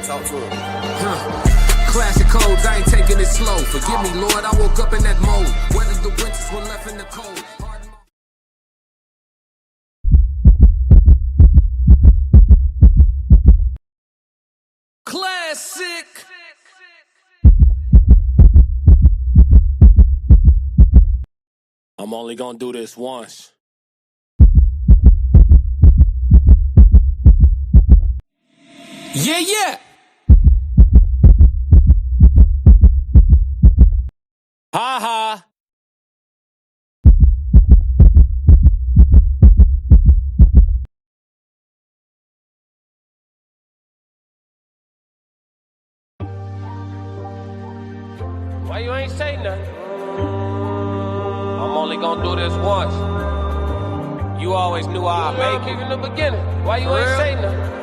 Talk to him. Classic codes, I ain't taking it slow. Forgive me, Lord, I woke up in that mode. Whether the winters were left in the cold. Classic. I'm only gonna do this once. Yeah. Ha. Why you ain't say nothing? I'm only gonna do this once. You always knew I'd make it in the beginning. Why you ain't say nothing?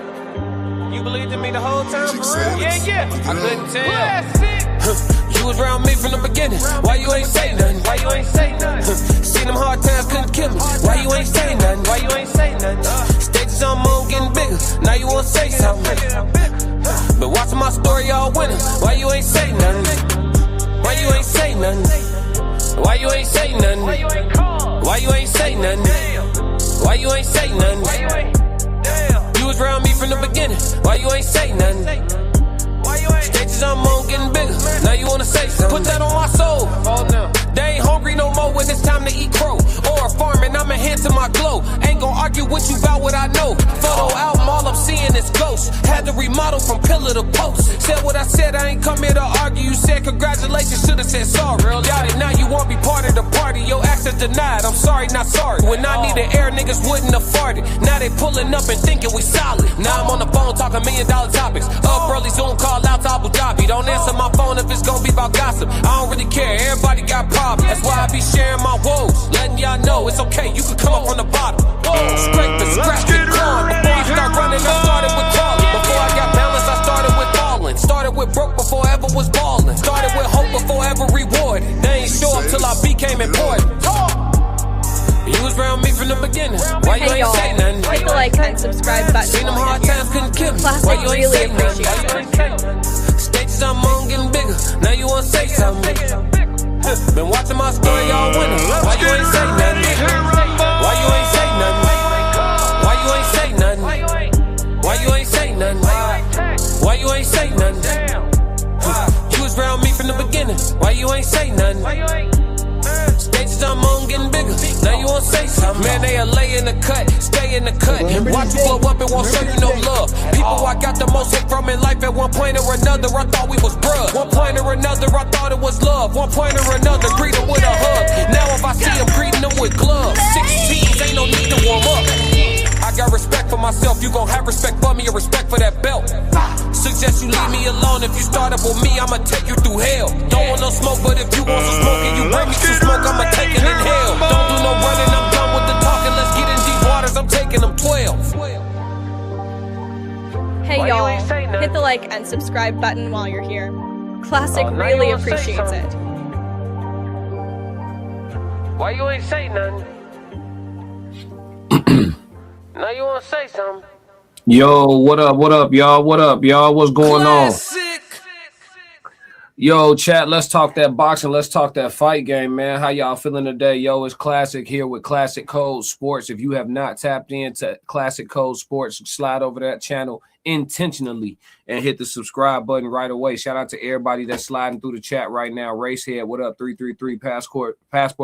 You believed in me the whole time, for real? Yeah. I couldn't tell. You was around me from the beginning. Why you ain't say nothing? Why you ain't say nothing? Seen them hard times couldn't kill me. Why you ain't say nothing? Why you ain't say nothing? Stages on moon getting bigger. Now you wanna say something. But watching my story all winter. Why you ain't say nothing? Why you ain't say nothing? Why you ain't say nothing? Why you ain't call? Why you ain't say nothing? Why you ain't say nothing? Why you ain't? You was around me from the beginning. Why you ain't say nothing? Why you ain't? Stages I'm on getting bigger. Now you wanna say something? Put that on my soul. They ain't hungry no more when it's time to eat crow. Or farming, I'm enhancing my glow. Ain't gon' argue with you about what I know. Photo album, all I'm seeing is ghosts. Had to remodel from pillar to post. Said what I said, I ain't come here to argue. You said congratulations, should've said sorry. Got it, now you won't be part of the party. Your access denied, I'm sorry, not sorry. When I needed air, niggas wouldn't afford it. Now they pulling up and thinking we solid. Now I'm on the phone talking $1 million topics. Up early, Zoom call out to Abu Dhabi. Don't answer my phone if it's gon' be about gossip. I don't really care, everybody got problems. That's why I be sharing my woes. Letting y'all know it's okay, you can come up from the bottom. Scraping, scratching, clawing. Before I start running, I started with calling. Before I got balance, I started with balling. Started with broke before I ever was balling. Started with hope before ever rewarded. They ain't show up till I became important. You was around me from the beginning. Why you ain't say nothing? Hit the like and subscribe button. Seen them hard times couldn't kill me. Classic, Why you ain't really say nothing? appreciate it. Stages I'm on getting bigger. Now you wanna say something? Been watching my story all winter. Why you ain't say nothing? Why you ain't say nothing? Why you ain't say nothing? Why you ain't say nothing? Why you ain't say nothing? You was around me from the beginning. Why you ain't say nothing? Stages I'm on getting bigger. Now you wanna say something? Man, they lay in the cut, stay in the cut. Watch you blow up and won't show you no love. People I got the most hate from in life at one point or another. I thought we was bruh. One point or another, I thought it was love. One point or another, greet them with a hug. Now if I see them, greeting them with gloves. 16s, ain't no need to warm up. I got respect for myself, you gon' have respect for me or respect for that belt. Suggest you leave me alone. If you start up with me, I'ma take you through hell. Don't want no smoke, but if you want some smoke and you bring me some smoke, I'ma take it in hell. Don't do no running, I'm done with the talking. Let's get in deep waters, I'm taking them 12. Hey y'all, hit the like and subscribe button while you're here. Classic really appreciates it. Why you ain't say nothing? Now you wanna say something? Yo, what up, y'all? What's going on? Yo, chat, let's talk that boxing. Let's talk that fight game, man. How y'all feeling today? Yo, it's Classic here with Classic Code Sports. If you have not tapped into Classic Code Sports, slide over that channel intentionally and hit the subscribe button right away. Shout out to everybody that's sliding through the chat right now. Racehead, what up? 333 Passport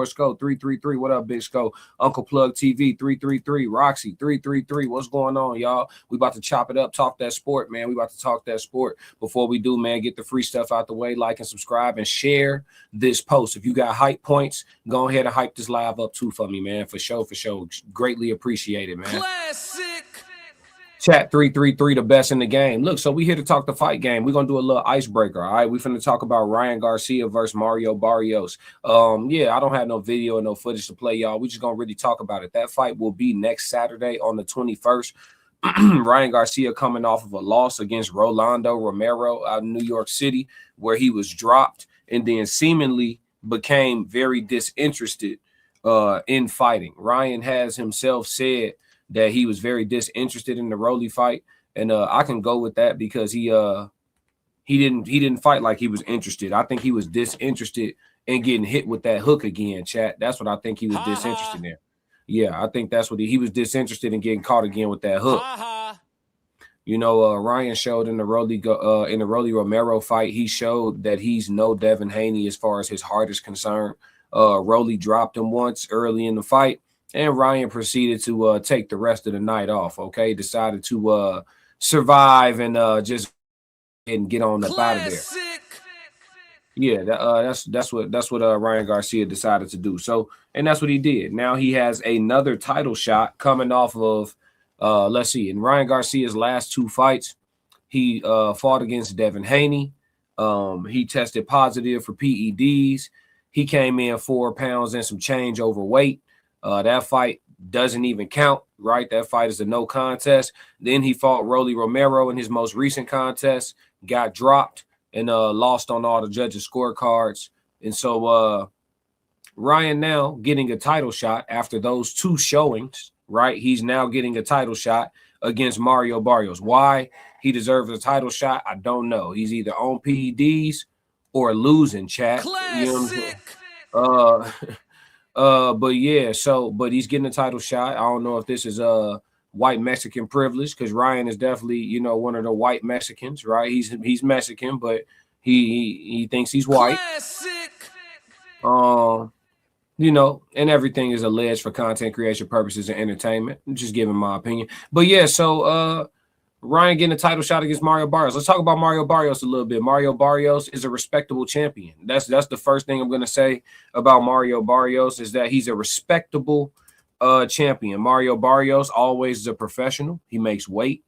Sco 333. What up, Big Sco? Uncle Plug TV 333. Roxy 333. What's going on, y'all? We about to chop it up, talk that sport, man. We about to talk that sport. Before we do, man, get the free stuff out the way. Like and subscribe and share this post. If you got hype points, go ahead and hype this live up too for me, man. For sure. Greatly appreciate it, man. Classic. Chat 333, the best in the game. Look, so we here to talk the fight game. We're gonna do a little icebreaker. All right, we finna talk about Ryan Garcia versus Mario Barrios. Yeah, I don't have no video or no footage to play, y'all. We just gonna really talk about it. That fight will be next Saturday on the 21st. Ryan Garcia coming off of a loss against Rolando Romero out in New York City, where he was dropped and then seemingly became very disinterested in fighting. Ryan has himself said that he was very disinterested in the Rolly fight. And I can go with that because he didn't fight like he was interested. I think he was disinterested in getting hit with that hook again, chat. That's what I think he was disinterested in. Yeah, I think that's what he was disinterested in getting caught again with that hook. You know, Ryan showed in the Rolly Romero fight, he showed that he's no Devin Haney as far as his heart is concerned. Rolly dropped him once early in the fight, and Ryan proceeded to take the rest of the night off. Okay, decided to survive and just and get on up out of there. Yeah, that's what Ryan Garcia decided to do. So, and that's what he did. Now he has another title shot coming off of. Let's see. In Ryan Garcia's last 2 fights, he fought against Devin Haney. He tested positive for PEDs. He came in 4 pounds and some change overweight. That fight doesn't even count, right? That fight is a no contest. Then he fought Rolly Romero in his most recent contest, got dropped, and lost on all the judges' scorecards. And so Ryan now getting a title shot after those 2 showings, right? He's now getting a title shot against Mario Barrios. Why he deserves a title shot, I don't know. He's either on PEDs or losing, chat. You know but yeah, but he's getting a title shot. I don't know if this is white Mexican privilege, because Ryan is definitely, you know, one of the white Mexicans, right? He's Mexican, but he thinks he's white. You know, and everything is alleged for content creation purposes and entertainment. I'm just giving my opinion. But yeah, so Ryan getting a title shot against Mario Barrios. Let's talk about Mario Barrios a little bit. Mario Barrios is a respectable champion. That's the first thing I'm going to say about Mario Barrios, is that he's a respectable champion. Mario Barrios always is a professional. He makes weight.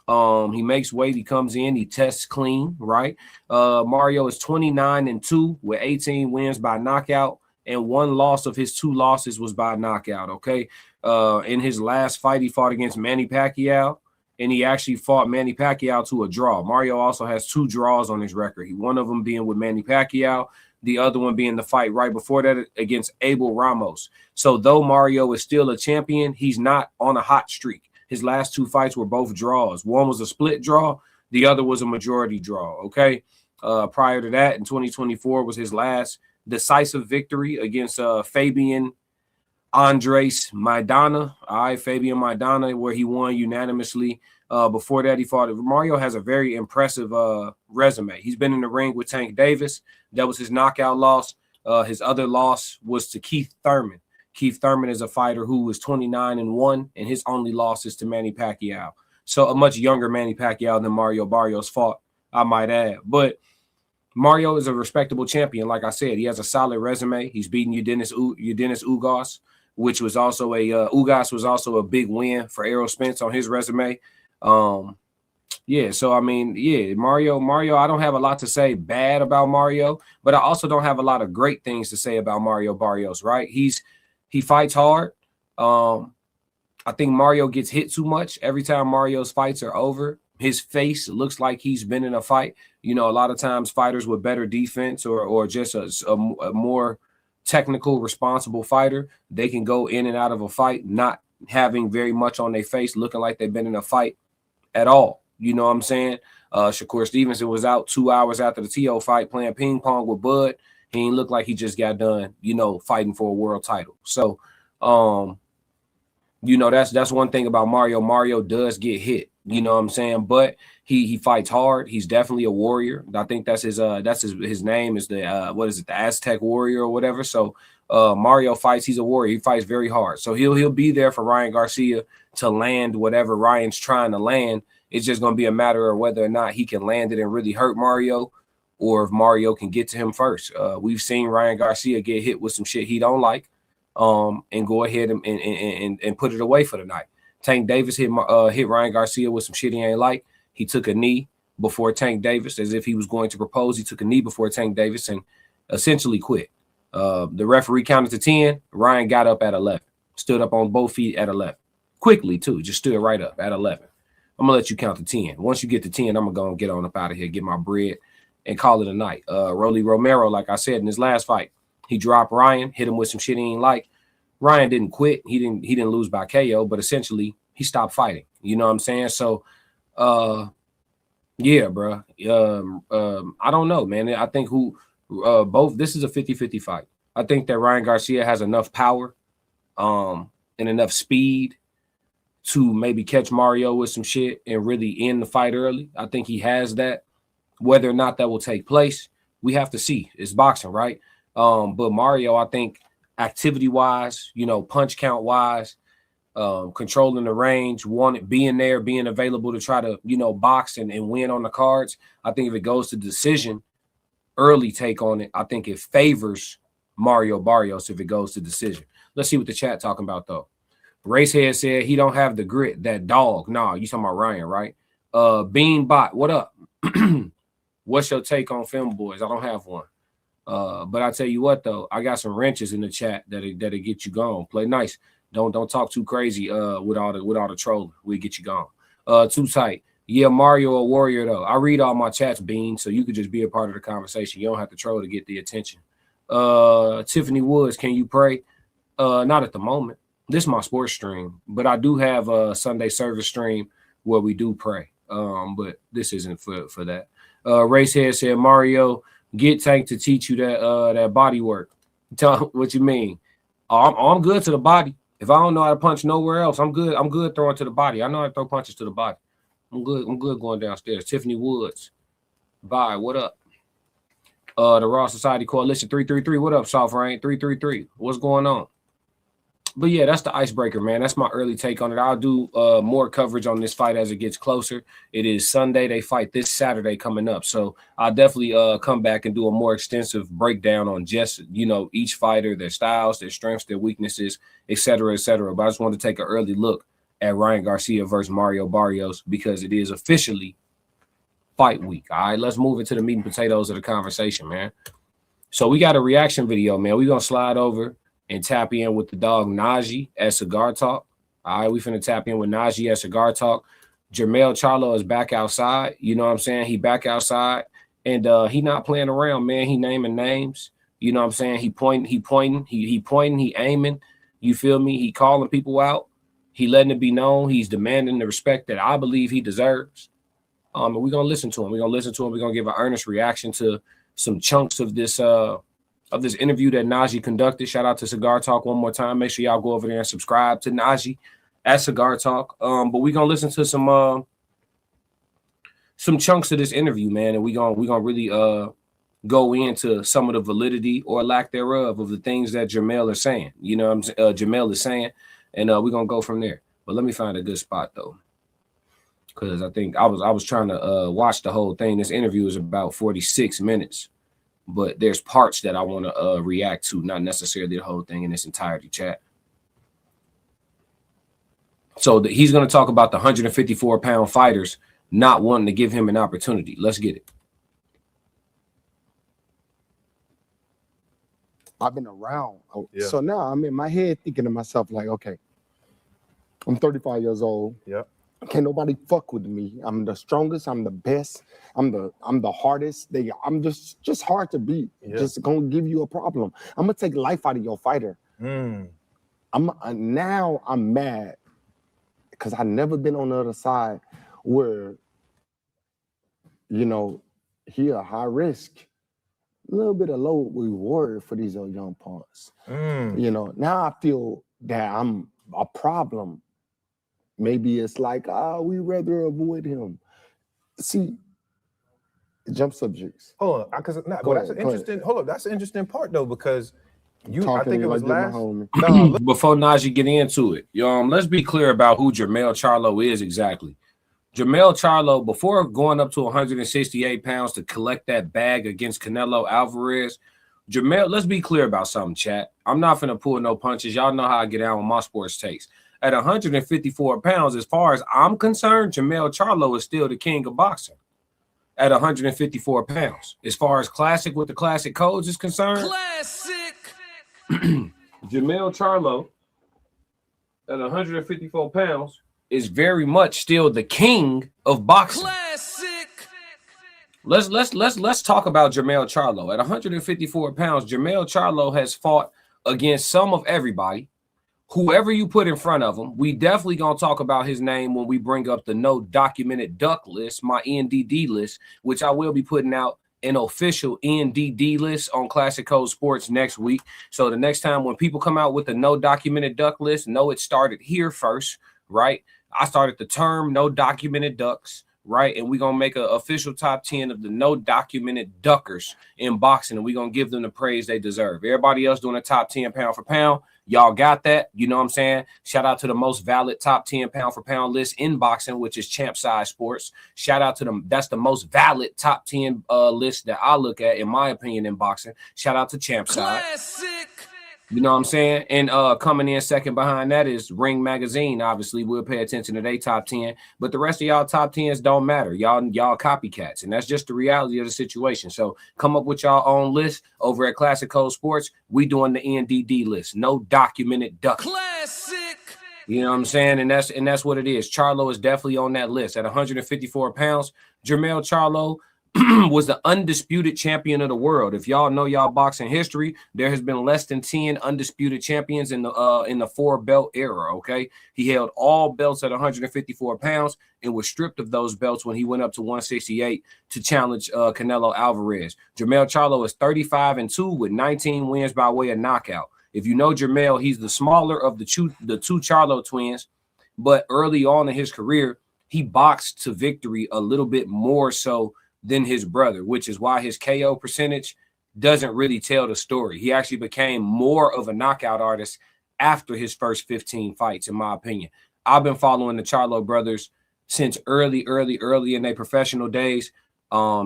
He comes in, he tests clean, right? Mario is 29-2 with 18 wins by knockout, and 1 loss of his 2 losses was by knockout. Okay. In his last fight, he fought against Manny Pacquiao, and he actually fought Manny Pacquiao to a draw. Mario also has 2 draws on his record. One of them being with Manny Pacquiao, the other one being the fight right before that against Abel Ramos. So though Mario is still a champion, he's not on a hot streak. His last 2 fights were both draws. One was a split draw. The other was a majority draw. Okay. Prior to that, in 2024 was his last decisive victory against Fabian Andres Maidana. All right, Fabian Maidana, where he won unanimously. Before that, he fought. Mario has a very impressive resume. He's been in the ring with Tank Davis. That was his knockout loss. His other loss was to Keith Thurman. Keith Thurman is a fighter who was 29-1, and his only loss is to Manny Pacquiao. So a much younger Manny Pacquiao than Mario Barrios fought, I might add. But Mario is a respectable champion. Like I said, he has a solid resume. He's beaten Udenis Ugas, which was also Ugas was also a big win for Errol Spence on his resume. Yeah, so I mean, yeah, Mario, I don't have a lot to say bad about Mario, but I also don't have a lot of great things to say about Mario Barrios, right? He fights hard. I think Mario gets hit too much. Every time Mario's fights are over, his face looks like he's been in a fight. You know, a lot of times fighters with better defense or just a more technical, responsible fighter, they can go in and out of a fight not having very much on their face, looking like they've been in a fight at all. You know what I'm saying? Shakur Stevenson was out 2 hours after the TO fight playing ping pong with Bud. He ain't look like he just got done, you know, fighting for a world title. So, you know, that's one thing about Mario. Mario does get hit, you know what I'm saying? But he fights hard. He's definitely a warrior. I think that's his name is the the Aztec warrior or whatever. So Mario fights, he's a warrior. He fights very hard. So he'll be there for Ryan Garcia to land whatever Ryan's trying to land. It's just going to be a matter of whether or not he can land it and really hurt Mario, or if Mario can get to him first. We've seen Ryan Garcia get hit with some shit he don't like, and go ahead and put it away for the night. Tank Davis hit Ryan Garcia with some shit he ain't like. He took a knee before Tank Davis, as if he was going to propose. He took a knee before Tank Davis and essentially quit. The referee counted to 10. Ryan got up at 11, stood up on both feet at 11. Quickly, too, just stood right up at 11. I'm going to let you count to 10. Once you get to 10, I'm going to go and get on up out of here, get my bread, and call it a night. Rolly Romero, like I said in his last fight, he dropped Ryan, hit him with some shit he ain't like. Ryan didn't quit. He didn't lose by KO, but essentially he stopped fighting. You know what I'm saying? So Yeah, bro. I don't know, man. I think both. This is a 50-50 fight. I think that Ryan Garcia has enough power, and enough speed to maybe catch Mario with some shit and really end the fight early. I think he has that. Whether or not that will take place, we have to see. It's boxing, right? But Mario, I think activity-wise, punch count-wise, controlling the range, being there, being available to try to, box and win on the cards. I think if it goes to decision, early take on it, I think it favors Mario Barrios if it goes to decision. Let's see what the chat talking about, though. Racehead said he don't have the grit, that dog. Nah, you talking about Ryan, right? Beanbot, what up? What's your take on Film Boys? I don't have one. But I tell you what, though, I got some wrenches in the chat that'll get you going. Play nice. Don't talk too crazy with all the trolling. We get you gone. Too tight. Yeah, Mario a warrior though. I read all my chats, Bean, so you could just be a part of the conversation. You don't have to troll to get the attention. Tiffany Woods, can you pray? Not at the moment. This is my sports stream, but I do have a Sunday service stream where we do pray. But this isn't for that. Racehead said, Mario, get Tank to teach you that body work. Tell what you mean. I'm good to the body. If I don't know how to punch nowhere else, I'm good. I'm good throwing to the body. I know how to throw punches to the body. I'm good going downstairs. Tiffany Woods. Bye. What up? The Raw Society Coalition 333. What up, Soft Rain? 333. What's going on? But yeah, that's the icebreaker, man. That's my early take on it. I'll do more coverage on this fight as it gets closer. It is Sunday. They fight this Saturday coming up. So I'll definitely come back and do a more extensive breakdown on just, each fighter, their styles, their strengths, their weaknesses, et cetera, et cetera. But I just wanted to take an early look at Ryan Garcia versus Mario Barrios because it is officially fight week. All right, let's move into the meat and potatoes of the conversation, man. So we got a reaction video, man. We're going to slide over and tap in with the dog Najee at Cigar Talk. All right, we finna tap in with Najee at Cigar Talk. Jermell Charlo is back outside. You know what I'm saying? He back outside, and he not playing around, man. He naming names. You know what I'm saying? He pointing, he aiming. You feel me? He calling people out. He letting it be known. He's demanding the respect that I believe he deserves. And we're gonna listen to him. We're gonna give an earnest reaction to some chunks of this interview that Najee conducted. Shout out to Cigar Talk one more time. Make sure y'all go over there and subscribe to Najee at Cigar Talk. But we're gonna listen to some chunks of this interview, man, and we're gonna really go into some of the validity or lack thereof of the things that Jermell is saying. You know what I'm saying? Jermell is saying, and we're gonna go from there. But let me find a good spot though, because I think I was trying to watch the whole thing. This interview is about 46 minutes. But there's parts that I want to react to, not necessarily the whole thing in its entirety, chat. So he's going to talk about the 154-pound fighters not wanting to give him an opportunity. Let's get it. I've been around. Yeah. So now I'm in my head thinking to myself, like, okay, I'm 35 years old. Yeah. Can't nobody fuck with me. I'm the strongest. I'm the best. I'm the hardest. I'm just hard to beat. Yeah. Just gonna give you a problem. I'm gonna take life out of your fighter. Now I'm mad because I've never been on the other side where, he a high risk, a little bit of low reward for these young punks. Now I feel that I'm a problem. Maybe it's like, we rather avoid him. See, jump subjects. Hold on, because that's an interesting. Hold up, that's an interesting part though, because I think it was last. Before Najee get into it, let's be clear about who Jermell Charlo is exactly. Jermell Charlo, before going up to 168 pounds to collect that bag against Canelo Alvarez, Jermell, let's be clear about something, chat. I'm not finna pull no punches. Y'all know how I get out with my sports takes. At 154 pounds, as far as I'm concerned, Jermell Charlo is still the king of boxing. At 154 pounds, as far as classic with the classic codes is concerned, Jermell Charlo at 154 pounds is very much still the king of boxing. Classic. Let's talk about Jermell Charlo. At 154 pounds, Jermell Charlo has fought against some of everybody. whoever you put in front of him, we definitely gonna talk about his name when we bring up the no documented duck list, my NDD list, which I will be putting out an official NDD list on Classic Code Sports next week. So the next time when people come out with the no documented duck list, know it started here first, right? I started the term no documented ducks, right? And we're going to make an official top 10 of the no documented duckers in boxing, and we're going to give them the praise they deserve. Everybody else doing a top 10 pound for pound. Y'all got that. You know what I'm saying? Shout out to the most valid top 10 pound for pound list in boxing, which is Champ Size Sports. Shout out to them. That's the most valid top 10 list that I look at, in my opinion, in boxing. Shout out to Champ Size. Classic. You know what I'm saying? And coming in second behind that is Ring Magazine. Obviously, we'll pay attention to their top 10. But the rest of y'all top 10s don't matter. Y'all copycats. And that's just the reality of the situation. So come up with y'all own list over at Classic Code Sports. We doing the NDD list. No documented duck. Classic. You know what I'm saying? And that's what it is. Charlo is definitely on that list at 154 pounds. Jermell Charlo was the undisputed champion of the world. If y'all know y'all boxing history, there has been less than 10 undisputed champions in the 4-belt era, okay? He held all belts at 154 pounds and was stripped of those belts when he went up to 168 to challenge Canelo Alvarez. Jermell Charlo is 35-2 with 19 wins by way of knockout. If you know Jermell, he's the smaller of the two Charlo twins, but early on in his career, he boxed to victory a little bit more so than his brother, which is why his KO percentage doesn't really tell the story. He actually became more of a knockout artist after his first 15 fights, in my opinion. I've been following the Charlo brothers since early in their professional days,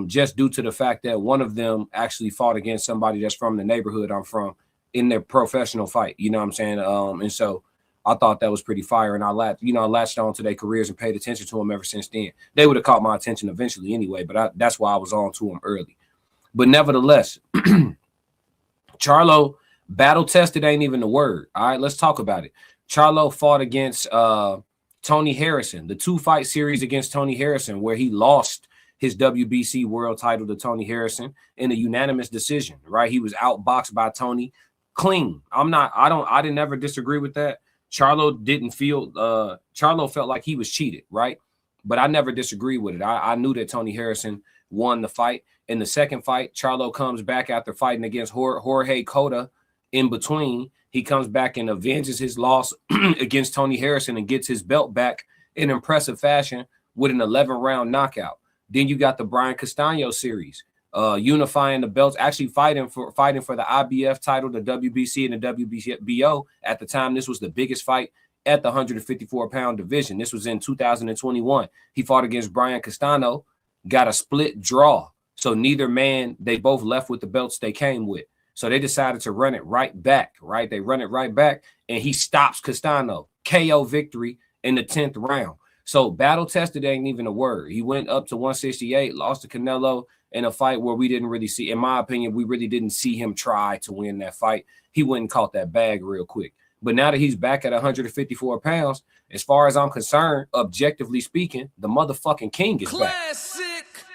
just due to the fact that one of them actually fought against somebody that's from the neighborhood I'm from in their professional fight. You know what I'm saying? And so I thought that was pretty fire, and I latched on to their careers and paid attention to them ever since then. They would have caught my attention eventually anyway, but that's why I was on to them early. But nevertheless, Charlo battle tested ain't even the word. All right, let's talk about it. Charlo fought against Tony Harrison, the 2-fight series against Tony Harrison, where he lost his WBC world title to Tony Harrison in a unanimous decision. Right, he was outboxed by Tony clean. I didn't ever disagree with that. Charlo felt like he was cheated, right? But I never disagreed with it. I knew that Tony Harrison won the fight. In the second fight, Charlo comes back after fighting against Jorge Cota. In between, he comes back and avenges his loss against Tony Harrison and gets his belt back in impressive fashion with an 11-round knockout. Then you got the Brian Castano series, unifying the belts, actually fighting for the IBF title, the WBC and the WBO. At the time, this was the biggest fight at the 154-pound division. This was in 2021. He fought against Brian Castano, got a split draw. So neither man, they both left with the belts they came with. So they decided to run it right back, right? They run it right back, and he stops Castano. KO victory in the 10th round. So battle tested ain't even a word. He went up to 168, lost to Canelo in a fight where we didn't really see, in my opinion, we really didn't see him try to win that fight. He went and caught that bag real quick. But now that he's back at 154 pounds, as far as I'm concerned, objectively speaking, the motherfucking king is Classic. Back.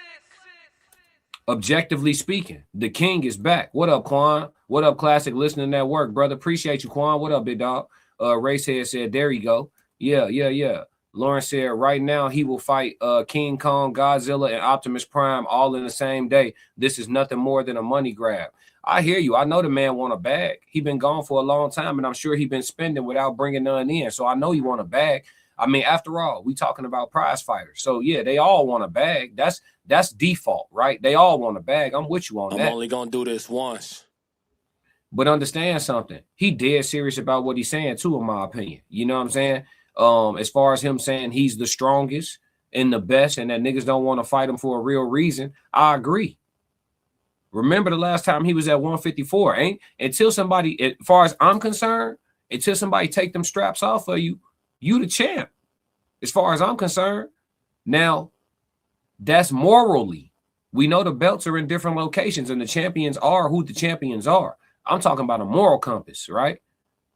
Objectively speaking, the king is back. What up, Quan? What up, Classic? Listening to that work, brother. Appreciate you, Quan. What up, big dog? Racehead said, there you go. Yeah. Lauren said, right now he will fight King Kong, Godzilla, and Optimus Prime all in the same day. This is nothing more than a money grab. I hear you. I know the man want a bag. He been gone for a long time, and I'm sure he been spending without bringing none in. So I know he want a bag. I mean, after all, we talking about prize fighters. So, yeah, they all want a bag. That's default, right? They all want a bag. I'm with you on that. I'm only going to do this once. But understand something. He dead serious about what he's saying, too, in my opinion. You know what I'm saying? As far as him saying he's the strongest and the best and that niggas don't want to fight him for a real reason, I agree. Remember the last time he was at 154, until somebody, as far as I'm concerned, until somebody take them straps off of you, you the champ, as far as I'm concerned. Now, that's morally. We know the belts are in different locations and the champions are who the champions are. I'm talking about a moral compass, right?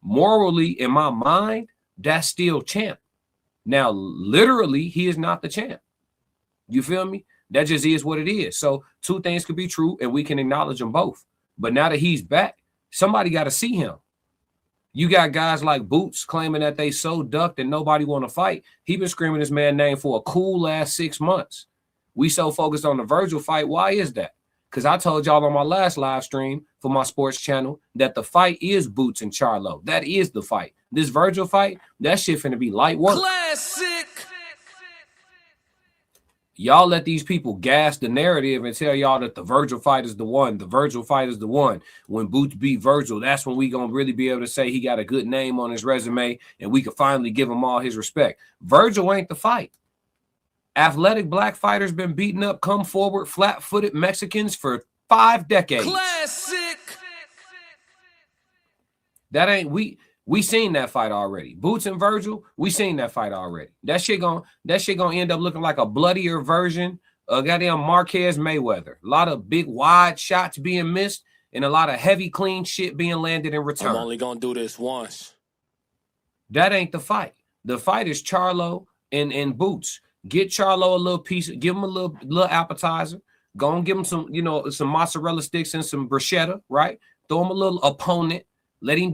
Morally, in my mind, that's still champ. Now, literally, he is not the champ. You feel me? That just is what it is. So two things could be true, and we can acknowledge them both. But now that he's back, somebody got to see him. You got guys like Boots claiming that they so ducked and nobody want to fight. He been screaming this man's name for a cool last 6 months. We so focused on the Virgil fight. Why is that? Because I told y'all on my last live stream for my sports channel that the fight is Boots and Charlo. That is the fight. This Virgil fight, that shit finna be light work. Classic. Y'all let these people gas the narrative and tell y'all that the Virgil fight is the one. The Virgil fight is the one. When Boots beat Virgil, that's when we gonna really be able to say he got a good name on his resume and we can finally give him all his respect. Virgil ain't the fight. Athletic black fighters been beating up, come forward, flat-footed Mexicans for 5 decades. Classic. That ain't we seen that fight already. Boots and Virgil, we seen that fight already. That shit gonna end up looking like a bloodier version of goddamn Marquez Mayweather. A lot of big wide shots being missed and a lot of heavy clean shit being landed in return. I'm only gonna do this once. That ain't the fight. The fight is Charlo and Boots. Get Charlo a little piece, give him a little appetizer. Go and give him some, some mozzarella sticks and some bruschetta, right? Throw him a little opponent. Let him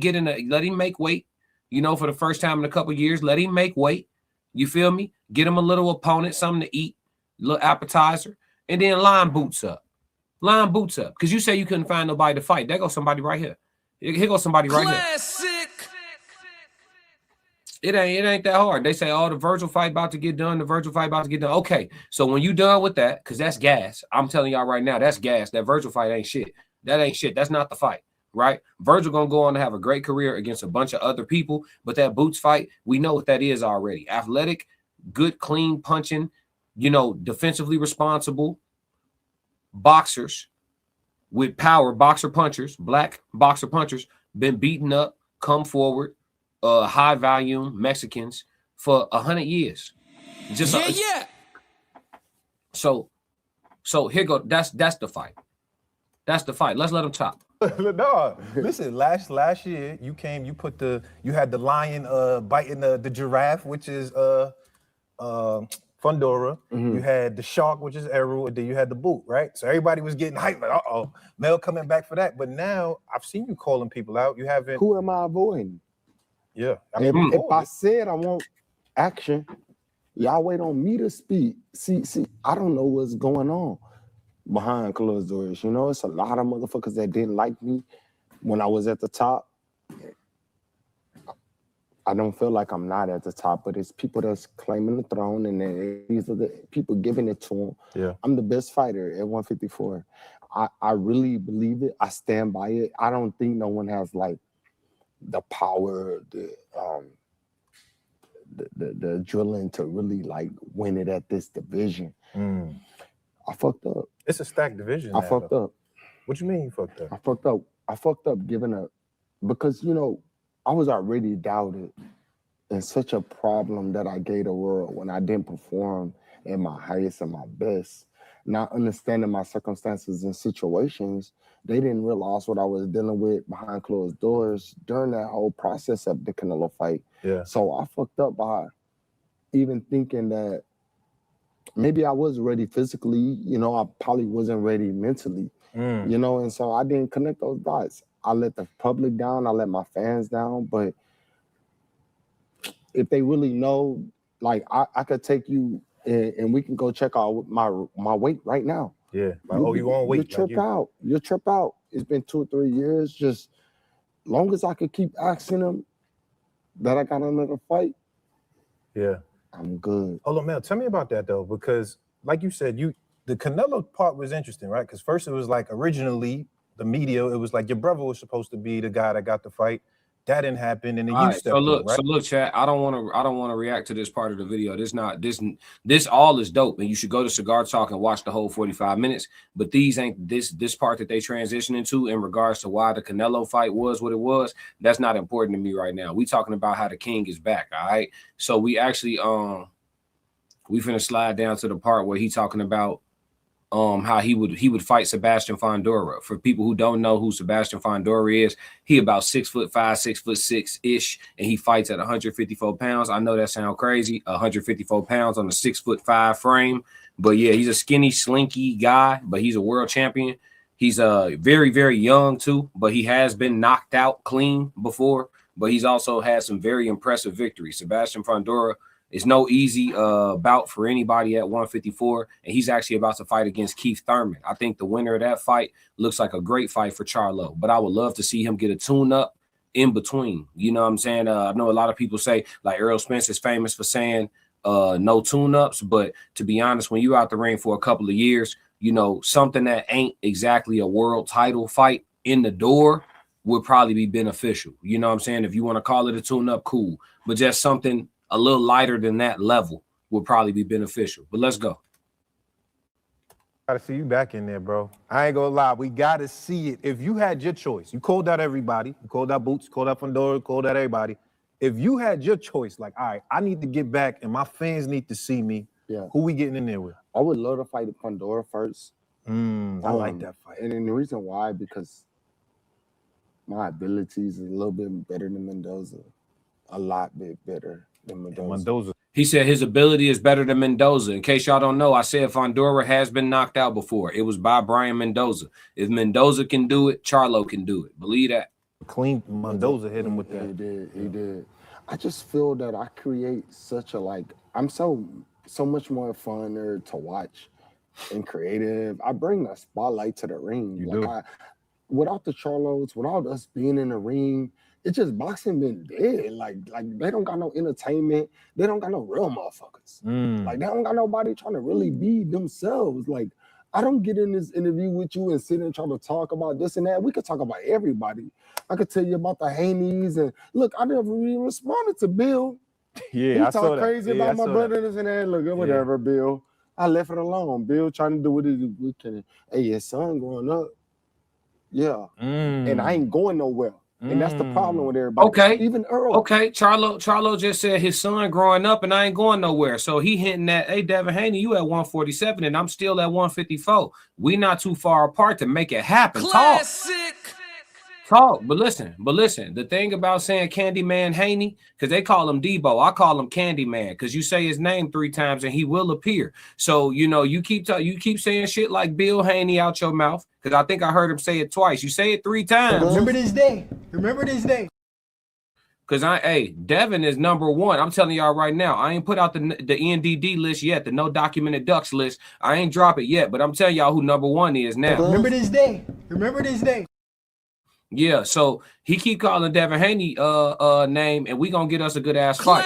make weight, for the first time in a couple of years. Let him make weight. You feel me? Get him a little opponent, something to eat, a little appetizer, and then line Boots up. Line Boots up. Because you say you couldn't find nobody to fight. There goes somebody right here. Here goes somebody right Classic. here. It ain't that hard. They say, the Virgil fight about to get done. The Virgil fight about to get done. Okay, so when you done with that, because that's gas. I'm telling y'all right now, that's gas. That Virgil fight ain't shit. That ain't shit. That's not the fight. Right? Virgil gonna go on to have a great career against a bunch of other people, but that Boots fight, we know what that is already. Athletic, good, clean punching, defensively responsible boxers with power, boxer punchers, black boxer punchers, been beaten up, come forward, high volume Mexicans for 100 years. Yeah. So here go. That's the fight. That's the fight. Let's let them talk. No, listen. Last year, you had the lion biting the giraffe, which is Fundora. Mm-hmm. You had the shark, which is Eru, and then you had the boot, right? So everybody was getting hyped, like, Mel coming back for that. But now I've seen you calling people out. You haven't. Who am I avoiding? Yeah, if I said I want action, y'all wait on me to speak. See, I don't know what's going on behind closed doors. It's a lot of motherfuckers that didn't like me when I was at the top. I don't feel like I'm not at the top, but it's people that's claiming the throne, and then these are the people giving it to them. Yeah. I'm the best fighter at 154. I really believe it. I stand by it. I don't think no one has like the power, the adrenaline to really like win it at this division. I fucked up. It's a stacked division. I fucked up. What you mean you fucked up? I fucked up giving up because I was already doubted and such a problem that I gave the world when I didn't perform at my highest and my best. Not understanding my circumstances and situations, they didn't realize what I was dealing with behind closed doors during that whole process of the Canelo fight. Yeah. So I fucked up by even thinking that maybe I was ready physically, I probably wasn't ready mentally, and so I didn't connect those dots. I let the public down, I let my fans down, but if they really know, like I could take you and we can go check out my weight right now. Yeah. You on weight? You'll trip out. It's been 2 or 3 years. Just long as I could keep asking them that I got another fight. Yeah. I'm good. Hold on, Mel. Tell me about that though, because like you said, the Canelo part was interesting, right? Because first it was like originally the media, it was like your brother was supposed to be the guy that got the fight. That didn't happen, and then you stepped in, right? So look, chat. I don't want to react to this part of the video. This all is dope, and you should go to Cigar Talk and watch the whole 45 minutes. But these ain't this part that they transition into in regards to why the Canelo fight was what it was. That's not important to me right now. We talking about how the king is back. All right. So we actually we finna slide down to the part where he talking about how he would fight Sebastian Fundora. For people who don't know who Sebastian Fundora is, he about 6'5", 6'6" ish, and he fights at 154 pounds. I know that sounds crazy, 154 pounds on a 6'5" frame, but yeah, he's a skinny, slinky guy, but he's a world champion. He's very, very young too, but he has been knocked out clean before but he's also had some very impressive victories. Sebastian Fundora is no easy bout for anybody at 154, and he's actually about to fight against Keith Thurman. I think the winner of that fight looks like a great fight for Charlo, but I would love to see him get a tune-up in between. You know what I'm saying? I know a lot of people say, like Errol Spence is famous for saying no tune-ups, but to be honest, when you're out the ring for a couple of years, you know, something that ain't exactly a world title fight in the door would probably be beneficial. You know what I'm saying? If you want to call it a tune-up, cool. But just something a little lighter than that level would probably be beneficial. But let's go. Gotta see you back in there, bro. I ain't gonna lie. We gotta see it. If you had your choice, you called out everybody. You called out Boots, called out Fundora, called out everybody. If you had your choice, like, all right, I need to get back and my fans need to see me. Yeah. Who we getting in there with? I would love to fight Fundora first. I like that fight. And then the reason why, because my abilities is a little bit better than Mendoza. A lot bit better than Mendoza. He said his ability is better than Mendoza. In case y'all don't know, I said Fundora has been knocked out before. It was by Brian Mendoza. If Mendoza can do it, Charlo can do it. Believe that. Clean Mendoza hit him with that. He did. I just feel that I create such a, like, I'm so much more funner to watch and creative. I bring the spotlight to the ring. Without the Charlos, without us being in the ring, it's just boxing been dead. Like they don't got no entertainment. They don't got no real motherfuckers. Like they don't got nobody trying to really be themselves. Like I don't get in this interview with you and sit and try to talk about this and that. We could talk about everybody. I could tell you about the Haneys and look, I never even responded to Bill. Yeah, he talked crazy about my brothers and that. Look, whatever, Bill. I left it alone. Bill trying to do what he can. Hey, his son growing up. Yeah. And I ain't going nowhere. And that's the problem with everybody. Okay. Even Earl. Okay. Charlo just said his son growing up and I ain't going nowhere. So he hinting at, hey, Devin Haney, you at 147 and I'm still at 154. We not too far apart to make it happen. Talk. But listen, the thing about saying Candyman Haney, because they call him Debo, I call him Candyman, because you say his name 3 times and he will appear. So, you know, you keep saying shit like Bill Haney out your mouth, because I think I heard him say it twice. You say it 3 times. Remember this day. Because Devin is number 1. I'm telling y'all right now, I ain't put out the NDD list yet, the no documented ducks list. I ain't drop it yet, but I'm telling y'all who number 1 is now. Remember this day. Yeah, so he keep calling Devin Haney name, and we gonna get us a good ass fight.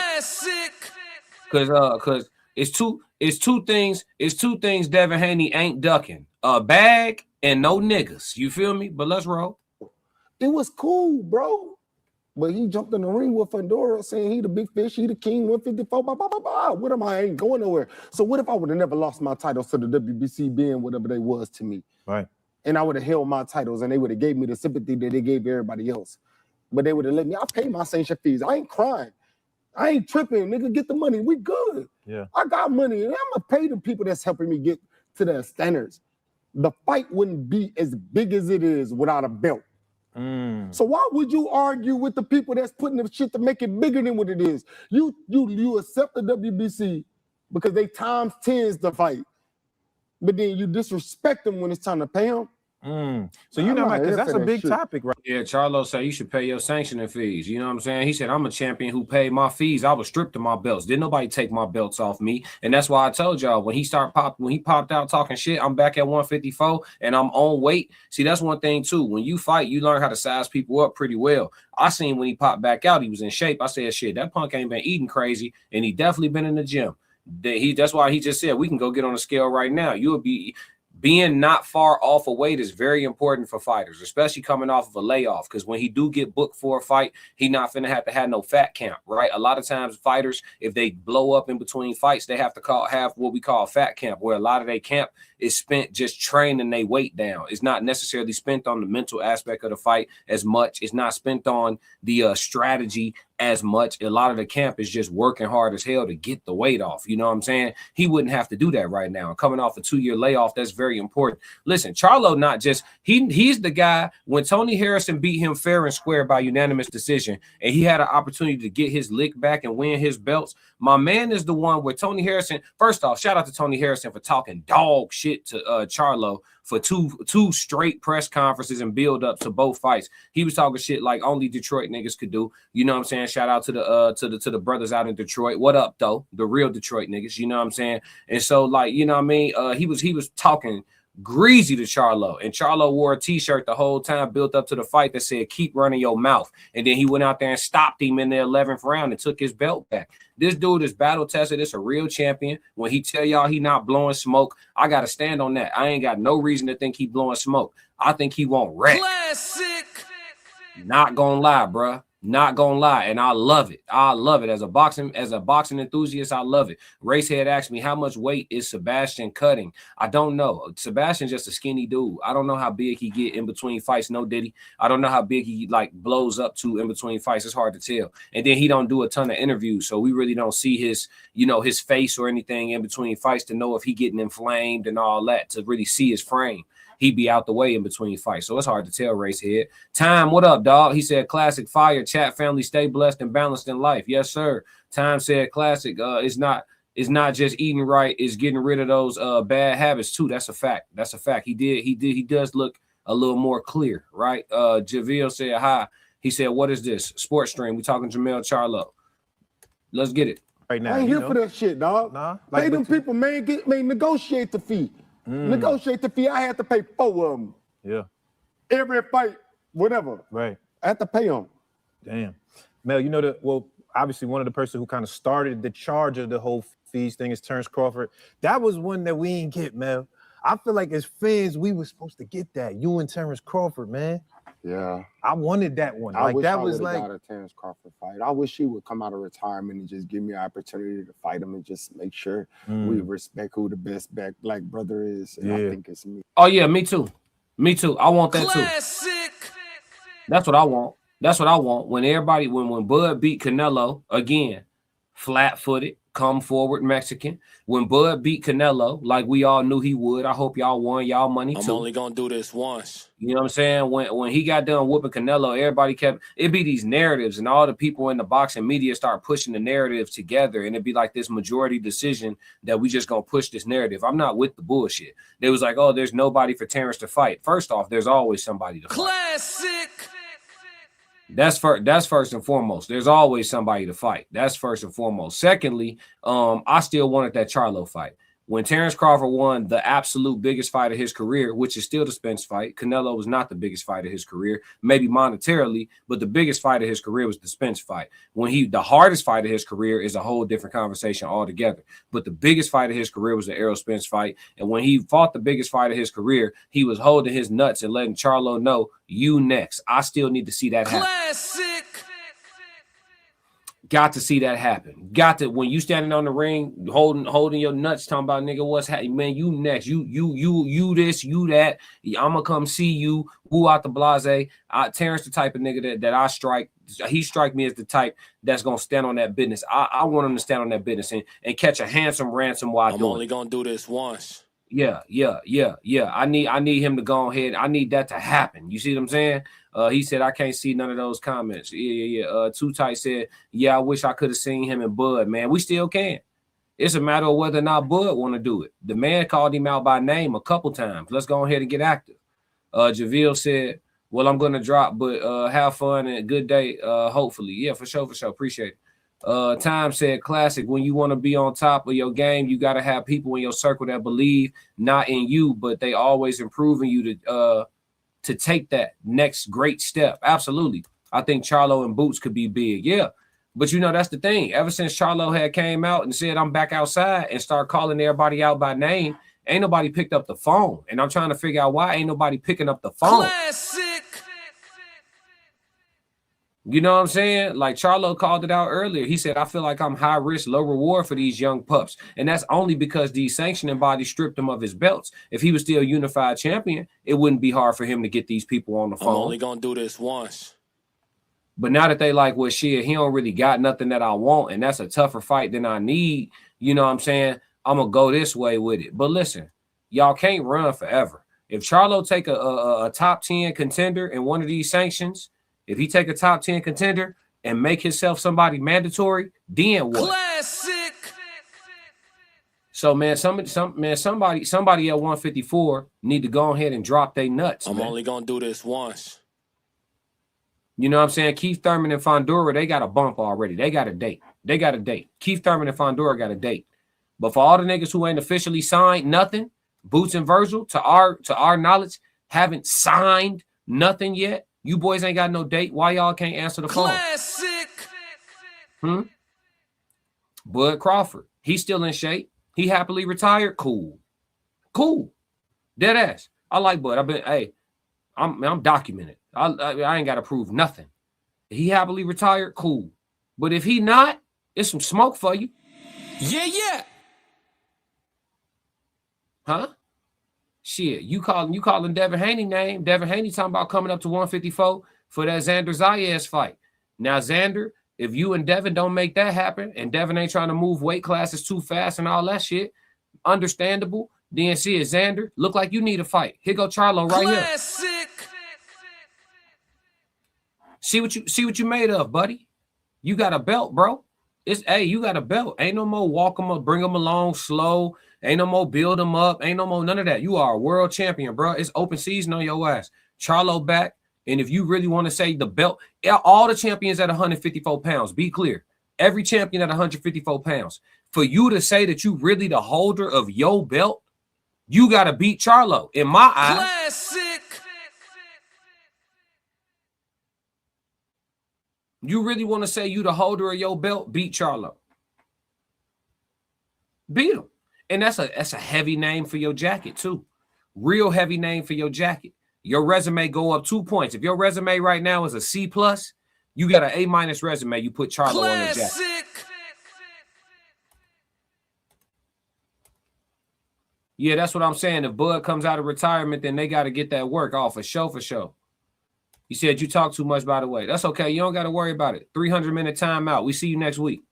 Cause it's two things Devin Haney ain't ducking: a bag and no niggas. You feel me? But let's roll. It was cool, bro. But he jumped in the ring with Fundora saying he the big fish, he the king, 154, blah, blah, blah, blah. What am I ain't going nowhere? So what if I would have never lost my titles to the WBC being whatever they was to me? Right. And I would have held my titles and they would have gave me the sympathy that they gave everybody else. But they would have let me, I paid my sanction fees. I ain't crying. I ain't tripping. Nigga, get the money. We good. Yeah. I got money and I'm gonna pay the people that's helping me get to their standards. The fight wouldn't be as big as it is without a belt. So why would you argue with the people that's putting the shit to make it bigger than what it is? You accept the WBC because they times 10s the fight. But then you disrespect them when it's time to pay them. So you know, because that's a big topic, right? Yeah, Charlo said you should pay your sanctioning fees. You know what I'm saying? He said, I'm a champion who paid my fees. I was stripped of my belts. Didn't nobody take my belts off me. And that's why I told y'all when he popped out talking shit, I'm back at 154 and I'm on weight. See, that's one thing too. When you fight, you learn how to size people up pretty well. I seen when he popped back out, he was in shape. I said, shit, that punk ain't been eating crazy, and he definitely been in the gym. That's why he just said we can go get on the scale right now. You'll be being not far off a weight is very important for fighters, especially coming off of a layoff. Because when he do get booked for a fight, he not finna have no fat camp, right? A lot of times fighters, if they blow up in between fights, they have to have what we call a fat camp, where a lot of their camp is spent just training their weight down. It's not necessarily spent on the mental aspect of the fight as much. It's not spent on the strategy as much. A lot of the camp is just working hard as hell to get the weight off. You know what I'm saying? He wouldn't have to do that right now. Coming off a 2-year layoff, that's very important. Listen, Charlo not just, he's the guy, when Tony Harrison beat him fair and square by unanimous decision, and he had an opportunity to get his lick back and win his belts, My man is the one where Tony Harrison. First off, shout out to Tony Harrison for talking dog shit to Charlo for two straight press conferences and build up to both fights. He was talking shit like only Detroit niggas could do. You know what I'm saying? Shout out to the brothers out in Detroit. What up though? The real Detroit niggas. You know what I'm saying? And so like, you know what I mean? He was talking greasy to Charlo, and Charlo wore a t-shirt the whole time built up to the fight that said keep running your mouth, and then he went out there and stopped him in the 11th round and took his belt back. This dude is battle tested. It's a real champion. When he tell y'all he not blowing smoke, I gotta stand on that. I ain't got no reason to think he blowing smoke. I think he won't wreck. Classic. Not gonna lie, bruh. Not gonna lie, and I love it. I love it as a boxing enthusiast. I love it. Racehead asked me how much weight is Sebastian cutting. I don't know. Sebastian's just a skinny dude. I don't know how big he get in between fights. No Diddy. I don't know how big he like blows up to in between fights. It's hard to tell. And then he don't do a ton of interviews, so we really don't see his his face or anything in between fights to know if he getting inflamed and all that to really see his frame. He'd be out the way in between fights. So it's hard to tell, Racehead. Time, what up, dog? He said, classic fire, chat family, stay blessed and balanced in life. Yes, sir. Time said, classic, it's not just eating right, it's getting rid of those bad habits too. That's a fact. That's a fact. He does look a little more clear, right? Javille said, hi. He said, what is this? Sports stream. We talking Jermell Charlo. Let's get it. Right now. I ain't here for that shit, dog. Nah. Pay them people, man, negotiate the fee. Negotiate the fee. I had to pay 4 of them. Yeah. Every fight, whatever. Right. I had to pay them. Damn. Mel, obviously one of the person who kind of started the charge of the whole fees thing is Terrence Crawford. That was one that we ain't get, Mel. I feel like as fans, we were supposed to get that. You and Terrence Crawford, man. Yeah. I wanted that one. I wish that I was got like a Terrence Crawford fight. I wish he would come out of retirement and just give me an opportunity to fight him and just make sure we respect who the best black brother is. And I think it's me. Oh yeah, me too. Me too. I want that Classic. too. That's what I want. That's what I want. When Bud beat Canelo again, flat-footed, come forward Mexican. When Bud beat Canelo, like we all knew he would, I hope y'all won y'all money too. I'm only gonna do this once. You know what I'm saying? When he got done whooping Canelo, everybody it'd be these narratives, and all the people in the boxing media start pushing the narrative together, and it'd be like this majority decision that we just gonna push this narrative. I'm not with the bullshit. They was like, oh, there's nobody for Terrence to fight. First off, there's always somebody to fight. Classic. That's first and foremost. There's always somebody to fight. That's first and foremost. Secondly, I still wanted that Charlo fight. When Terrence Crawford won the absolute biggest fight of his career, which is still the Spence fight, Canelo was not the biggest fight of his career, maybe monetarily, but the biggest fight of his career was the Spence fight. The hardest fight of his career is a whole different conversation altogether. But the biggest fight of his career was the Errol Spence fight. And when he fought the biggest fight of his career, he was holding his nuts and letting Charlo know, you next. I still need to see that happen. Classic. Got to see that happen. Got to, when you standing on the ring, holding your nuts, talking about, nigga, what's happening, man, you next, you this, you that, I'm gonna come see you, woo out the blase. Terrence the type of nigga that I strike, he strike me as the type that's gonna stand on that business. I want him to stand on that business and catch a handsome ransom while I'm only gonna do this once. Yeah. I need him to go ahead. I need that to happen. You see what I'm saying? He said, I can't see none of those comments. Yeah. Too Tight said, yeah, I wish I could have seen him and Bud, man. We still can. It's a matter of whether or not Bud want to do it. The man called him out by name a couple times. Let's go ahead and get active. Javille said, well, I'm going to drop, but have fun and good day, hopefully. Yeah, for sure. Appreciate it. Time said, classic, when you want to be on top of your game, you got to have people in your circle that believe not in you, but they always improving you to take that next great step. Absolutely. I think Charlo and Boots could be big. Yeah. But that's the thing. Ever since Charlo had came out and said, I'm back outside and start calling everybody out by name, ain't nobody picked up the phone. And I'm trying to figure out why ain't nobody picking up the phone. Classic. You know what I'm saying? Like Charlo called it out earlier. He said, I feel like I'm high risk, low reward for these young pups. And that's only because these sanctioning bodies stripped him of his belts. If he was still unified champion, it wouldn't be hard for him to get these people on the phone. I'm only going to do this once. But now that they like, well, shit, he don't really got nothing that I want, and that's a tougher fight than I need, you know what I'm saying? I'm going to go this way with it. But listen, y'all can't run forever. If Charlo take a top 10 contender in one of these sanctions, if he take a top 10 contender, and make himself somebody mandatory, then what? Classic. So man, somebody at 154 need to go ahead and drop their nuts. I'm man. only gonna do this once. You know what I'm saying? Keith Thurman and Fondura, they got a bump already. They got a date. Keith Thurman and Fondura got a date. But for all the niggas who ain't officially signed nothing, Boots and Virgil, to our knowledge, haven't signed nothing yet. You boys ain't got no date. Why y'all can't answer the phone? Classic. Bud Crawford, he's still in shape. He happily retired. Cool. Dead ass. I like Bud. I'm documented. I ain't got to prove nothing. He happily retired. Cool. But if he not, it's some smoke for you. Yeah. Huh? Shit, you calling Devin Haney name. Devin Haney talking about coming up to 154 for that Xander Zayas fight. Now, Xander, if you and Devin don't make that happen, and Devin ain't trying to move weight classes too fast and all that shit, understandable. Then shit, Xander, look like you need a fight. Here go Charlo right Classic. here. See what you made of, buddy. You got a belt, bro. You got a belt. Ain't no more walk them up, bring them along slow. Ain't no more build them up. Ain't no more none of that. You are a world champion, bro. It's open season on your ass. Charlo back. And if you really want to say the belt, all the champions at 154 pounds, be clear. Every champion at 154 pounds. For you to say that you really the holder of your belt, you got to beat Charlo. In my eyes. Classic. You really want to say you the holder of your belt, beat Charlo. Beat him. And that's a heavy name for your jacket, too. Real heavy name for your jacket. Your resume go up 2 points. If your resume right now is a C+, you got an A- resume. You put Charlo on the jacket. Yeah, that's what I'm saying. If Bud comes out of retirement, then they got to get that work off for sure. You said you talk too much, by the way. That's okay. You don't got to worry about it. 300-minute timeout. We see you next week.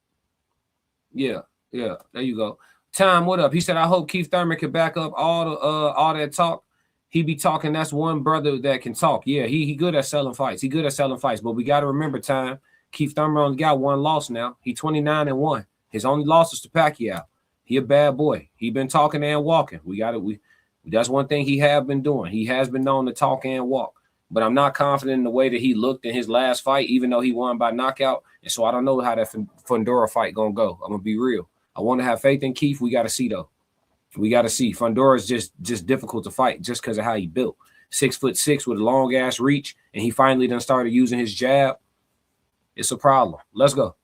Yeah. There you go. Time, what up? He said, I hope Keith Thurman can back up all that talk. He be talking. That's one brother that can talk. Yeah, he good at selling fights. But we got to remember, Time, Keith Thurman only got one loss now. He 29-1. His only loss is to Pacquiao. He a bad boy. He been talking and walking. That's one thing he have been doing. He has been known to talk and walk. But I'm not confident in the way that he looked in his last fight, even though he won by knockout. And so I don't know how that Fundora fight gonna go. I'm gonna be real. I want to have faith in Keith. We got to see, though. We got to see. Fundora is just difficult to fight just because of how he built. 6'6" with a long ass reach, and he finally done started using his jab. It's a problem. Let's go.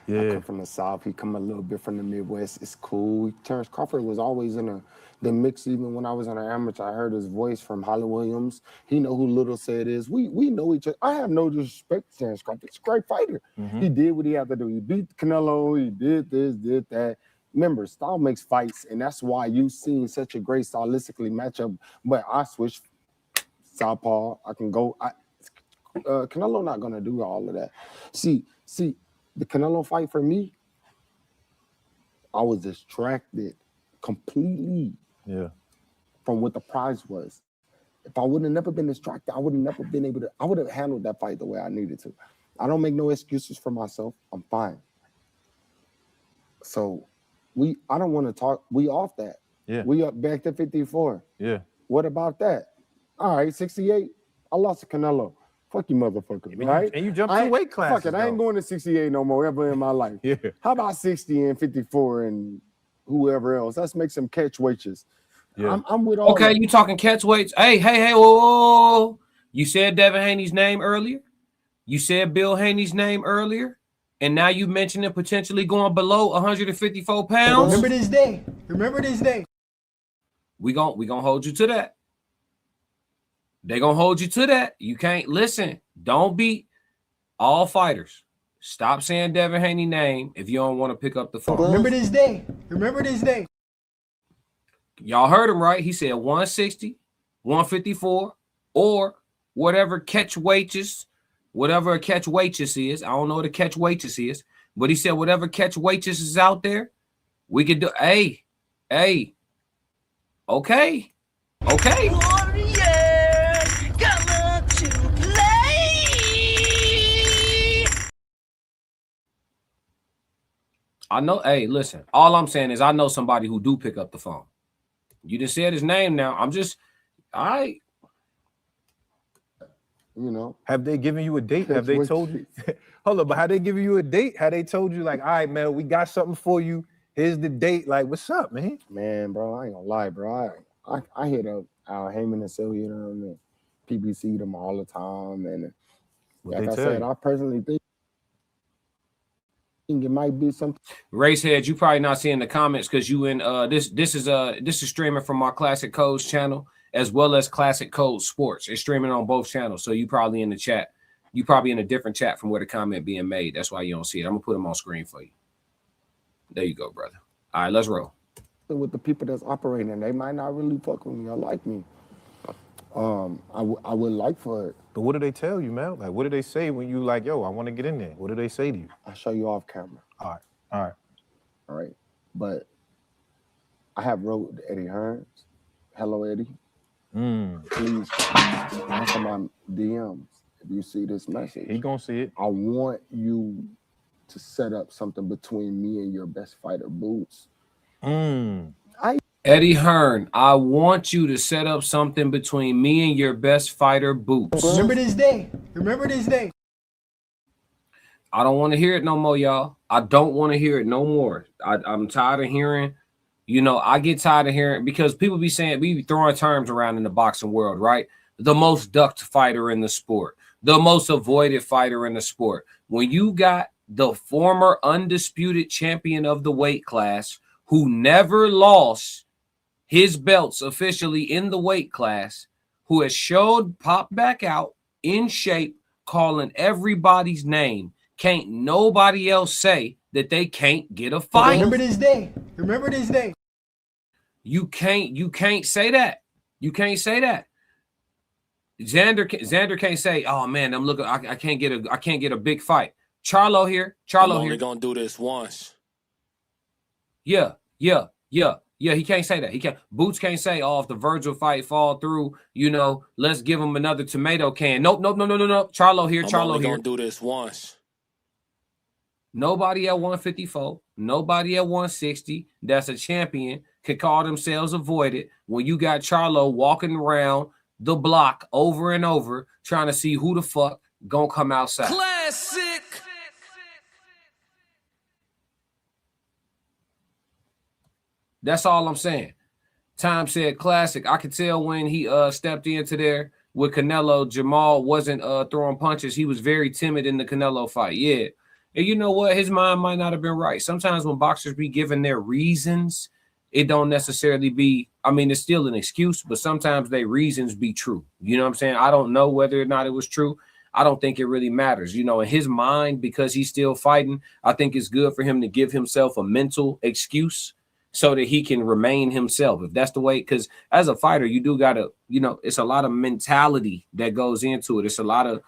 Yeah. I come from the South. He come a little bit from the Midwest. It's cool. Terrence Crawford was always in the mix. Even when I was on an amateur, I heard his voice from Holly Williams. He know who Little said is. We know each other. I have no disrespect to Terrence Crawford. He's a great fighter. Mm-hmm. He did what he had to do. He beat Canelo. He did this, did that. Remember, style makes fights, and that's why you've seen such a great stylistically matchup. But I switched southpaw. I can go. Canelo not gonna do all of that. See, the Canelo fight for me, I was distracted completely from what the prize was. If I would have never been distracted, I would have never been able to. I would have handled that fight the way I needed to. I don't make no excuses for myself. I'm fine. So. I don't want to talk. We off that. Yeah. We up back to 54. Yeah. What about that? All right, 68. I lost to Canelo. Fuck you, motherfucker. Right? And you jumped 2 weight classes. Fuck it. I ain't going to 68 no more ever in my life. Yeah. How about 60 and 54 and whoever else? Let's make some catch weights. Yeah. I'm with all. Okay, you talking catch weights? Hey, whoa. You said Devin Haney's name earlier. You said Bill Haney's name earlier. And now you mentioning potentially going below 154 pounds. Remember this day. We gonna hold you to that. They gonna hold you to that. You can't listen. Don't beat all fighters. Stop saying Devin Haney's name if you don't want to pick up the phone. Remember this day. Y'all heard him right. He said 160, 154, or whatever catch weights. Whatever a catch waitress is, I don't know what a catch waitress is, but he said whatever catch waitress is out there, we could do. Hey, okay. Warriors, come on to play. I know. Hey, listen. All I'm saying is I know somebody who do pick up the phone. You just said his name now. I'm just, you know. Have they given you a date? Have they told you? Hold up, but how they giving you a date? How they told you like, all right, man, we got something for you. Here's the date. Like, what's up, man? Man, bro, I ain't gonna lie, bro. I hit up Al Heyman and Sylvia and PBC them all the time, and like I said, I personally think it might be something. Racehead, you probably not seeing the comments because you in this is streaming from my Classic Codes channel as well as Classic Codes Sports. It's streaming on both channels, so you probably in the chat. You probably in a different chat from where the comment being made. That's why you don't see it. I'm gonna put them on screen for you. There you go, brother. All right, let's roll. With the people that's operating, they might not really fuck with me or like me. I would like for it. But what do they tell you, man? Like, what do they say when you like, yo, I want to get in there? What do they say to you? I'll show you off camera. All right. But I have wrote Eddie Hearns. Hello, Eddie. Please answer my DMs if you see this message. He gonna see it. I want you to set up something between me and your best fighter, Boots. Eddie Hearn, I want you to set up something between me and your best fighter, Boots. Remember this day. Remember this day. I don't want to hear it no more, y'all. I don't want to hear it no more. I'm tired of hearing, I get tired of hearing because people be saying, we be throwing terms around in the boxing world, right? The most ducked fighter in the sport, the most avoided fighter in the sport. When you got the former undisputed champion of the weight class who never lost his belts officially in the weight class, who has showed pop back out in shape, calling everybody's name, can't nobody else say that they can't get a fight. Remember this day. Remember this day. You can't say that. You can't say that. Xander can't say, oh man, I'm looking, I can't get a big fight. Charlo here. I'm only gonna do this once. Yeah. He can't say that. He can't. Boots can't say, oh, if the Virgil fight fall through, let's give him another tomato can. Nope. Charlo here. I'm only gonna do this once. Nobody at 154, nobody at 160 that's a champion can call themselves avoided when you got Charlo walking around the block over and over trying to see who the fuck gonna come outside. Classic. That's all I'm saying. Time said classic. I could tell when he stepped into there with Canelo, Jermell wasn't throwing punches. He was very timid in the Canelo fight. Yeah. And you know what? His mind might not have been right. Sometimes when boxers be given their reasons, it don't necessarily be, it's still an excuse, but sometimes their reasons be true. You know what I'm saying? I don't know whether or not it was true. I don't think it really matters. In his mind, because he's still fighting, I think it's good for him to give himself a mental excuse so that he can remain himself. If that's the way, because as a fighter, you do got to, it's a lot of mentality that goes into it. It's a lot of,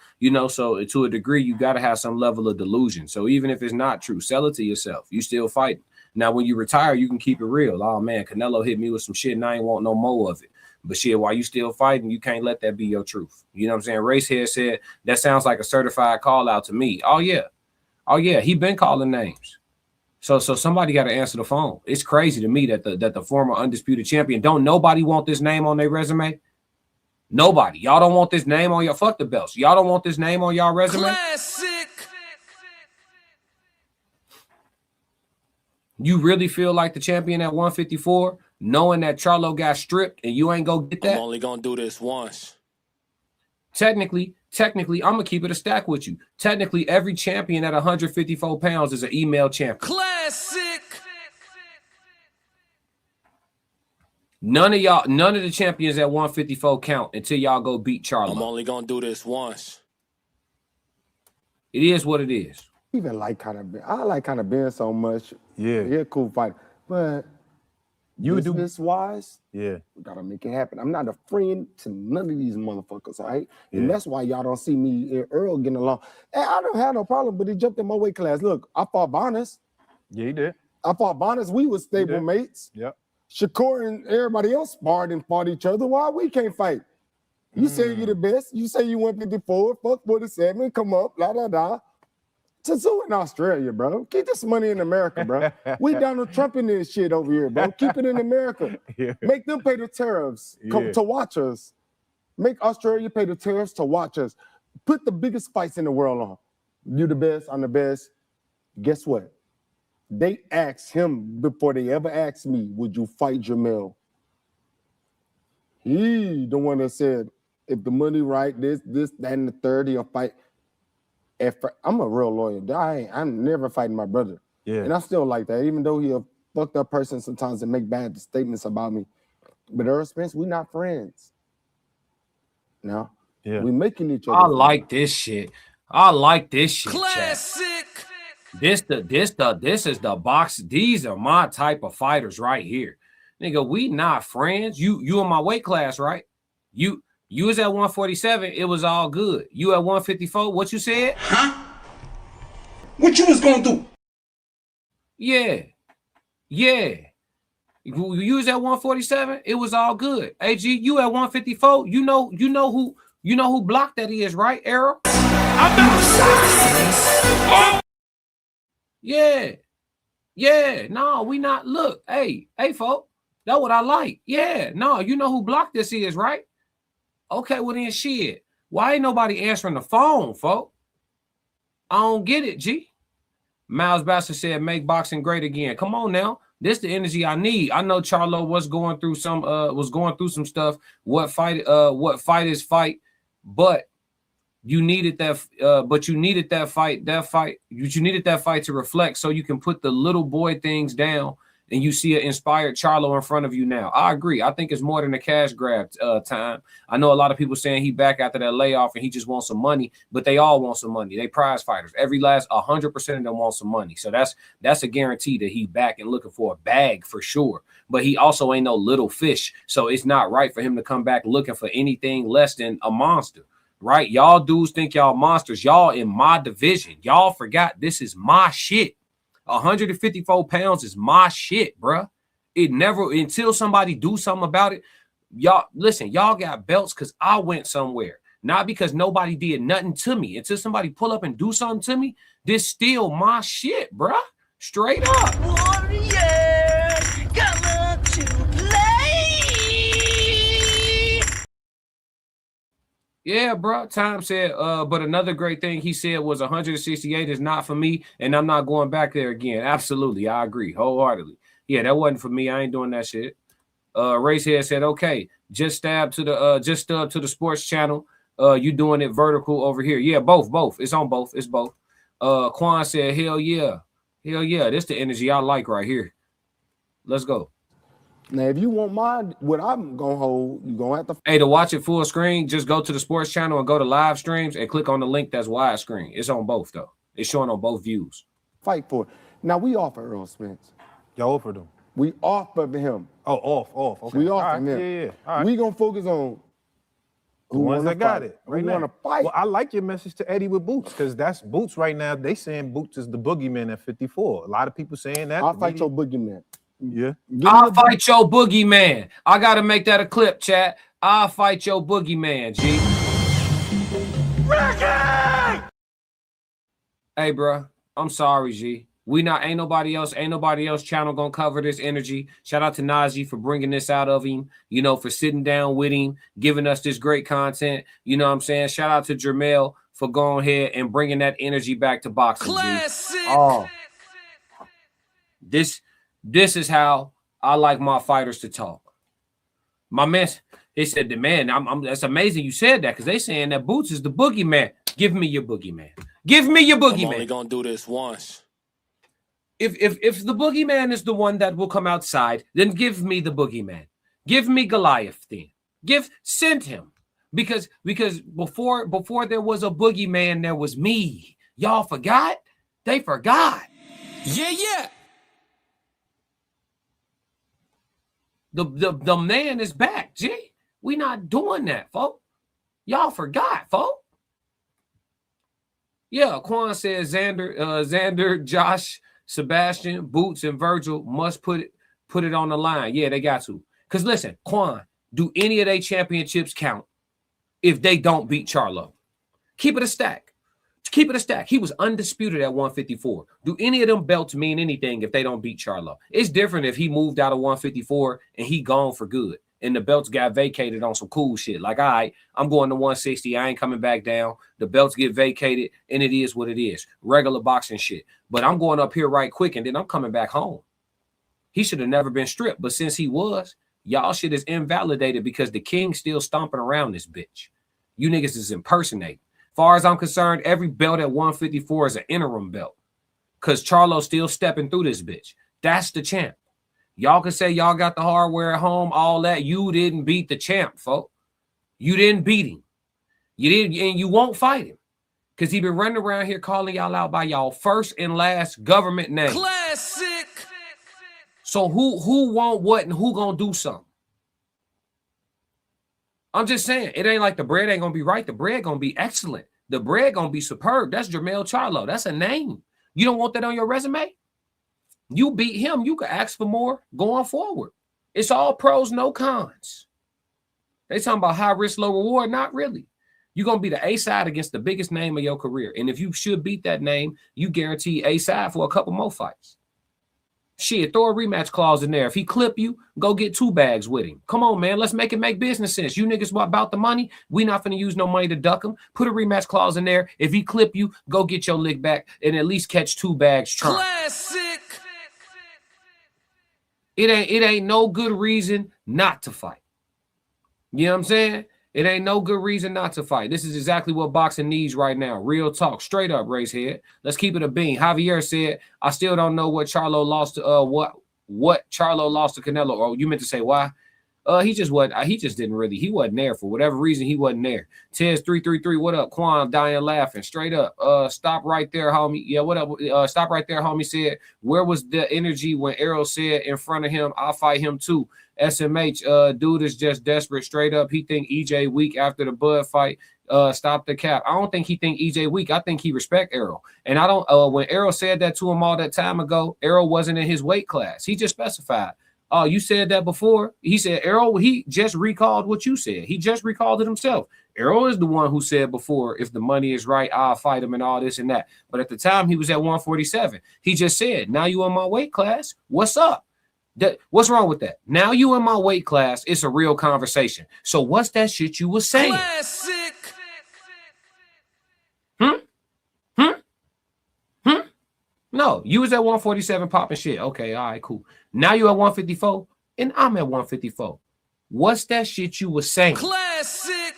so to a degree, you got to have some level of delusion. So even if it's not true, sell it to yourself. You still fighting. Now, when you retire, you can keep it real. Oh, man, Canelo hit me with some shit and I ain't want no more of it. But shit, while you still fighting, you can't let that be your truth. You know what I'm saying? Racehead said, that sounds like a certified call out to me. Oh, yeah. He been calling names. So somebody got to answer the phone. It's crazy to me that the former undisputed champion, don't nobody want this name on their resume? Nobody. Y'all don't want this name on your, fuck the belts. Y'all don't want this name on y'all resume? Classic. You really feel like the champion at 154, knowing that Charlo got stripped and you ain't go get that? I'm only gonna do this once. Technically, I'm gonna keep it a stack with you. Technically, every champion at 154 pounds is an email champion. Classic. None of the champions at 154 count until y'all go beat Charlo. I'm only gonna do this once. It is what it is. I like kind of Ben so much. Yeah. He's a cool fighter. But business wise, we gotta make it happen. I'm not a friend to none of these motherfuckers, all right? Yeah. And that's why y'all don't see me and Earl getting along. And I don't have no problem, but he jumped in my weight class. Look, I fought Bonas. Yeah, he did. I fought Bonas. We were stable mates. Yep. Shakur and everybody else sparred and fought each other. Why we can't fight? You say you're the best. You say you 154, fuck 47, come up, blah, blah, blah. Tazoo in Australia, bro. Keep this money in America, bro. We Donald Trump in this shit over here, bro. Keep it in America. Yeah. Make them pay the tariffs to watch us. Make Australia pay the tariffs to watch us. Put the biggest fights in the world on. You the best, I'm the best. Guess what? They asked him before they ever asked me, would you fight Jermell? He the one that said, if the money right, this, that, and the 30, he'll fight. I'm a real lawyer. I'm never fighting my brother. Yeah. And I still like that, even though he a fucked up person sometimes and make bad statements about me. But Earl Spence, we not friends. No. Yeah. We making each other. I like this shit. I like this shit. Classic. Chat. This is the box. These are my type of fighters right here. Nigga, we not friends. You in my weight class, right? You was at 147, it was all good. You at 154, what you said? Huh? What you was gonna do? Yeah. You was at 147, it was all good. AG, you at 154, you know who blocked that is, right, Errol? Yeah, no, we not. Look, hey, folk, that's what I like. Yeah, no, you know who blocked this is, right? Okay, well then shit. Why ain't nobody answering the phone, folk? I don't get it, G. Miles Bastard said, make boxing great again. Come on now. This the energy I need. I know Charlo was going through some stuff. What fight is fight, but you needed that fight to reflect so you can put the little boy things down and you see an inspired Charlo in front of you now. I agree. I think it's more than a cash grab time. I know a lot of people saying he back after that layoff and he just wants some money, but they all want some money. They prize fighters. Every last 100% of them want some money. So that's a guarantee that he back and looking for a bag for sure. But he also ain't no little fish. So it's not right for him to come back looking for anything less than a monster. Right? Y'all dudes think y'all monsters. Y'all in my division. Y'all forgot this is my shit. 154 pounds is my shit, bruh. It never, until somebody do something about it. Y'all, listen, y'all got belts because I went somewhere. Not because nobody did nothing to me. Until somebody pull up and do something to me, this still my shit, bruh. Straight up. Warrior, come to play. Yeah, bro. Time said, but another great thing he said was 168 is not for me, and I'm not going back there again. Absolutely, I agree wholeheartedly. Yeah, that wasn't for me. I ain't doing that shit. Racehead said, okay, just stub to the sports channel. You doing it vertical over here. Yeah, both. It's on both. It's both. Quan said, hell yeah. This the energy I like right here. Let's go. Now, if you want what I'm gonna hold, you're gonna have to. Hey, to watch it full screen, just go to the sports channel and go to live streams and click on the link that's widescreen. It's on both though. It's showing on both views. Fight for it. Now we offer Earl Spence. Y'all offered him. We offered him. Oh, off. Okay. We offered him. Yeah. All right. We gonna focus on the ones that got it. Right now. Want to fight. Well, I like your message to Eddie with Boots because that's Boots right now. They saying Boots is the boogeyman at 54. A lot of people saying that. I'll fight your boogeyman. Yeah. I'll fight your boogeyman. I gotta make that a clip, chat. I'll fight your boogeyman, G. Ricky! Hey, bro. I'm sorry, G. Ain't nobody else channel gonna cover this energy. Shout out to Najee for bringing this out of him, for sitting down with him, giving us this great content. You know what I'm saying? Shout out to Jermell for going ahead and bringing that energy back to boxing. Classic. G. Oh. This is how I like my fighters to talk. My man, they said, man, that's amazing you said that because they saying that Boots is the boogeyman. Give me your boogeyman. Give me your boogeyman. I'm only gonna do this once. If the boogeyman is the one that will come outside, then give me the boogeyman. Give me Goliath then. Send him. Because before there was a boogeyman, there was me. Y'all forgot? They forgot. Yeah. The man is back, G. We not doing that, folk. Y'all forgot, folk. Yeah, Quan says Xander, Josh, Sebastian, Boots, and Virgil must put it on the line. Yeah, they got to. Because listen, Quan, do any of their championships count if they don't beat Charlo? Keep it a stack. Keep it a stack. He was undisputed at 154. Do any of them belts mean anything if they don't beat Charlo? It's different if he moved out of 154 and he gone for good and the belts got vacated on some cool shit. Like, all right, I'm going to 160. I ain't coming back down. The belts get vacated and it is what it is. Regular boxing shit. But I'm going up here right quick and then I'm coming back home. He should have never been stripped. But since he was, y'all shit is invalidated because the king's still stomping around this bitch. You niggas is impersonating. Far as I'm concerned, every belt at 154 is an interim belt because Charlo's still stepping through this bitch. That's the champ. Y'all can say y'all got the hardware at home, all that. You didn't beat the champ, folks. You didn't beat him. You didn't, and you won't fight him because he been running around here calling y'all out by y'all first and last government name. Classic. So who want what and who gonna do something? I'm just saying, it ain't like the bread ain't gonna be right. The bread gonna be excellent. The bread gonna be superb. That's Jermell Charlo. That's a name. You don't want that on your resume? You beat him. You can ask for more going forward. It's all pros, no cons. They talking about high risk, low reward. Not really. You're gonna be the A side against the biggest name of your career, and if you should beat that name, you guarantee A side for a couple more fights. Shit, throw a rematch clause in there. If he clip you, go get 2 bags with him. Come on, man. Let's make it make business sense. You niggas about the money. We not finna use no money to duck him. Put a rematch clause in there. If he clip you, go get your lick back and at least catch 2 bags trying. Classic. It ain't no good reason not to fight. You know what I'm saying? It ain't no good reason not to fight. This is exactly what boxing needs right now. Real talk. Straight up, race head. Let's keep it a bean. Javier said, I still don't know what Charlo lost to what Charlo lost to Canelo. Oh, you meant to say why? He just didn't really. He wasn't there for whatever reason. He wasn't there. Tez 333. What up? Quan dying laughing. Straight up. Stop right there, homie. Yeah, what up? Stop right there, homie. Said, where was the energy when Errol said in front of him, I'll fight him too. SMH, dude is just desperate. Straight up. He think EJ weak after the Bud fight. Stop the cap. I don't think he think EJ weak. I think he respect Errol. And I don't. When Errol said that to him all that time ago, Errol wasn't in his weight class. He just specified. Oh, you said that before? He said, Errol, he just recalled what you said. He just recalled it himself. Errol is the one who said before, if the money is right, I'll fight him and all this and that. But at the time, he was at 147. He just said, now you in my weight class? What's up? What's wrong with that? Now you in my weight class, it's a real conversation. So what's that shit you was saying? Classic. No, you was at 147 popping shit. Okay, all right, cool. Now you at 154 and I'm at 154. What's that shit you was saying? Classic.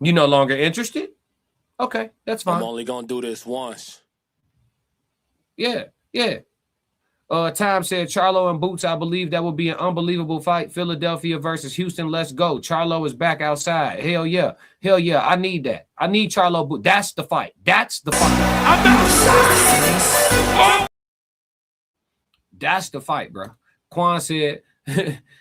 You no longer interested? Okay, that's fine. I'm only gonna do this once. Yeah. Time said Charlo and Boots. I believe that would be an unbelievable fight. Philadelphia versus Houston. Let's go. Charlo is back outside. Hell yeah. I need that. I need Charlo Boots. That's the fight. I'm outside. That's the fight, bro. Quan said,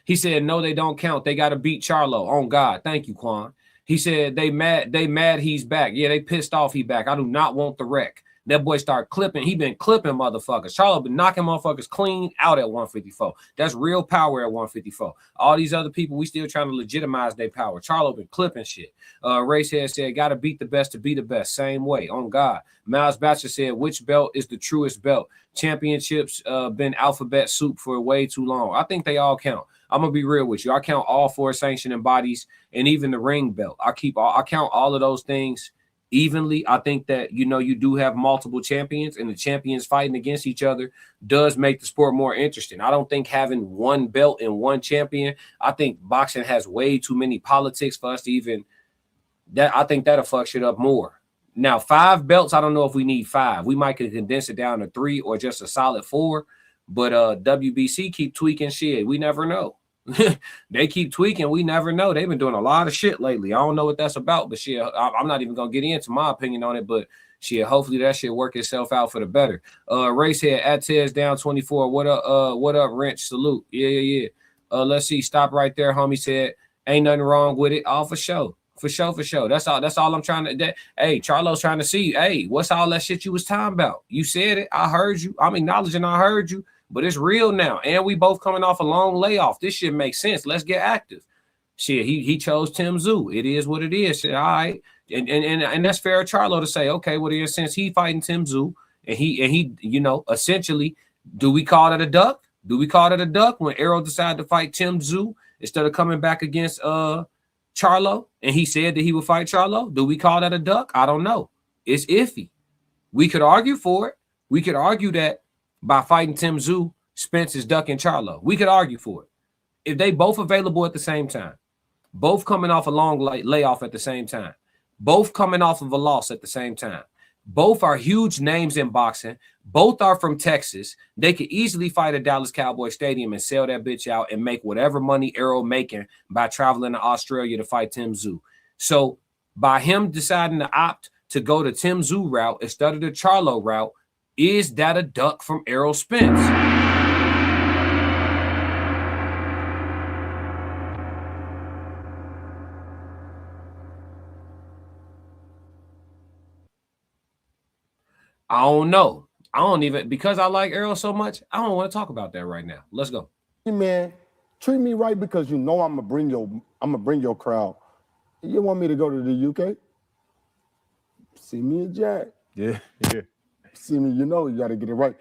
he said, no, they don't count. They got to beat Charlo. On God. Thank you, Quan. He said, they mad he's back. Yeah, they pissed off he back. I do not want the wreck. That boy started clipping. He been clipping motherfuckers. Charlo been knocking motherfuckers clean out at 154. That's real power at 154. All these other people, we still trying to legitimize their power. Charlo been clipping shit. Racehead said, got to beat the best to be the best. Same way. On God. Miles Batcher said, which belt is the truest belt? Championships been alphabet soup for way too long. I think they all count. I'm going to be real with you. I count all 4 sanctioning bodies and even the ring belt. I count all of those things evenly. I think that, you do have multiple champions and the champions fighting against each other does make the sport more interesting. I don't think having one belt and one champion, I think boxing has way too many politics for us to even that. I think that'll fuck shit up more. Now, 5 belts, I don't know if we need 5. We might could condense it down to 3 or just a solid 4, but WBC keep tweaking shit. We never know. They keep tweaking. We never know. They've been doing a lot of shit lately. I don't know what that's about, but shit, I'm not even gonna get into my opinion on it. But shit, hopefully that shit work itself out for the better. Racehead at Tez down 24. What up, Wrench? Salute. Yeah. Let's see. Stop right there, homie. Said ain't nothing wrong with it. All for sure. For sure. That's all I'm trying to. Hey, Charlo's trying to see. Hey, what's all that shit you was talking about? You said it. I heard you. I'm acknowledging I heard you. But it's real now. And we both coming off a long layoff. This shit makes sense. Let's get active. Shit, he chose Tim Tszyu. It is what it is. Shit, all right. And that's fair Charlo to say, okay, well, then since he fighting Tim Tszyu, and he, you know, essentially, do we call that a duck? Do we call that a duck when Errol decided to fight Tim Tszyu instead of coming back against Charlo? And he said that he would fight Charlo. Do we call that a duck? I don't know. It's iffy. We could argue for it. We could argue that by fighting Tim Tszyu, Spence is ducking Charlo. We could argue for it. If they both available at the same time, both coming off a long layoff at the same time, both coming off of a loss at the same time, both are huge names in boxing. Both are from Texas. They could easily fight at Dallas Cowboy Stadium and sell that bitch out and make whatever money Errol making by traveling to Australia to fight Tim Tszyu. So by him deciding to opt to go the Tim Tszyu route instead of the Charlo route, is that a duck from Errol Spence? I don't know. I don't even, because I like Errol so much, I don't want to talk about that right now. Let's go. Hey man, treat me right because you know I'm gonna bring your crowd. You want me to go to the UK? See me in Jack. Yeah. See me, you know you gotta get it right.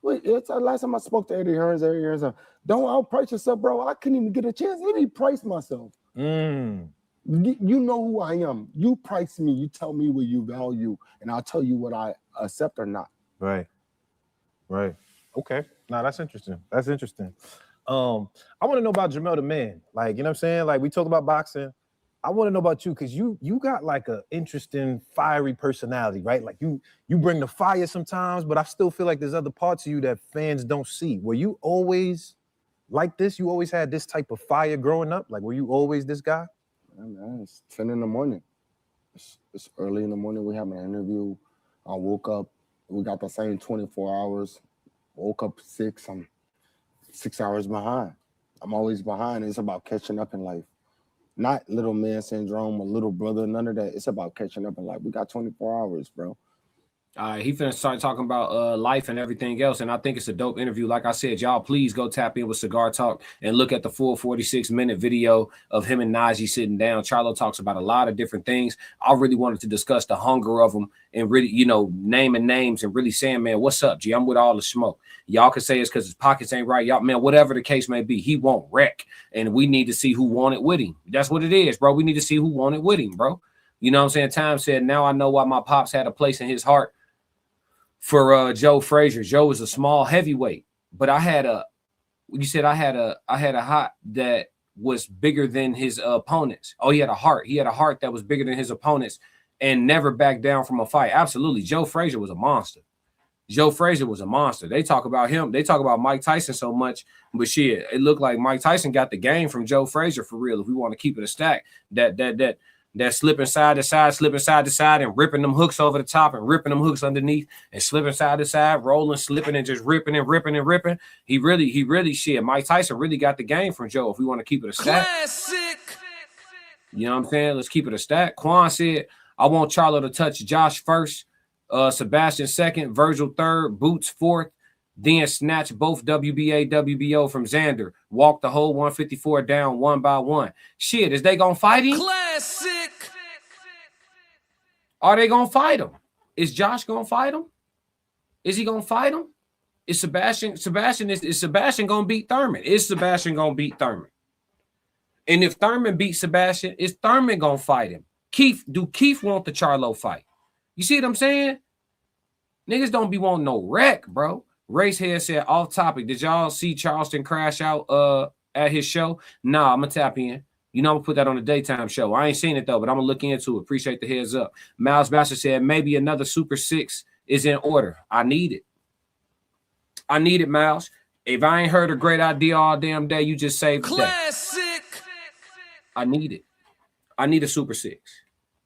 Wait, it's the last time I spoke to Eddie Hearns. Don't outprice yourself, bro. I couldn't even get a chance. I didn't price myself. You know who I am. You price me. You tell me what you value, and I'll tell you what I accept or not. Right. Okay. No, that's interesting. I want to know about Jermell the man. Like, you know what I'm saying? Like, we talk about boxing. I want to know about you because you got like an interesting, fiery personality, right? Like you bring the fire sometimes, but I still feel like there's other parts of you that fans don't see. Were you always like this? You always had this type of fire growing up? Like, were you always this guy? Man, it's 10 in the morning. It's early in the morning. We have an interview. I woke up. We got the same 24 hours. Woke up 6. I'm 6 hours behind. I'm always behind. It's about catching up in life. Not little man syndrome or little brother, none of that. It's about catching up in life. We got 24 hours, bro. He finna start talking about life and everything else, and I think it's a dope interview. Like I said, y'all, please go tap in with Cigar Talk and look at the full 46-minute video of him and Najee sitting down. Charlo talks about a lot of different things. I really wanted to discuss the hunger of them and really, you know, naming names and really saying, man, what's up, G? I'm with all the smoke. Y'all can say it's because his pockets ain't right. Y'all, man, whatever the case may be, he won't wreck, and we need to see who won it with him. That's what it is, bro. We need to see who won it with him, bro. You know what I'm saying? Time said, now I know why my pops had a place in his heart for Joe Frazier. Joe was a small heavyweight, but I had a heart that was bigger than his opponents. Oh, he had a heart. He had a heart that was bigger than his opponents and never backed down from a fight. Absolutely. Joe Frazier was a monster. They talk about him. They talk about Mike Tyson so much, but shit, it looked like Mike Tyson got the game from Joe Frazier for real. If we want to keep it a stack, that slipping side to side, and ripping them hooks over the top and ripping them hooks underneath and slipping side to side, rolling, slipping, and just ripping. He really shit. Mike Tyson really got the game from Joe if we want to keep it a stack. Classic. You know what I'm saying? Let's keep it a stack. Quan said, I want Charlo to touch Josh first, Sebastian second, Virgil third, Boots fourth, then snatch both WBA, WBO from Xander. Walk the whole 154 down one by one. Shit, is they gonna fight him? Classic. Are they gonna fight him? Is Josh gonna fight him? Is he gonna fight him? Is Sebastian gonna beat Thurman? Is Sebastian gonna beat Thurman? And if Thurman beats Sebastian, is Thurman gonna fight him? Do Keith want the Charlo fight? You see what I'm saying? Niggas don't be wanting no wreck, bro. Racehead said, off topic, did y'all see Charleston crash out at his show? Nah, I'm gonna tap in. You know, I'm gonna put that on the daytime show. I ain't seen it though, but I'm gonna look into it. Appreciate the heads up. Miles Bastard said maybe another Super 6 is in order. I need it, Miles. If I ain't heard a great idea all damn day, you just saved the day. Classic. I need it. I need a Super 6.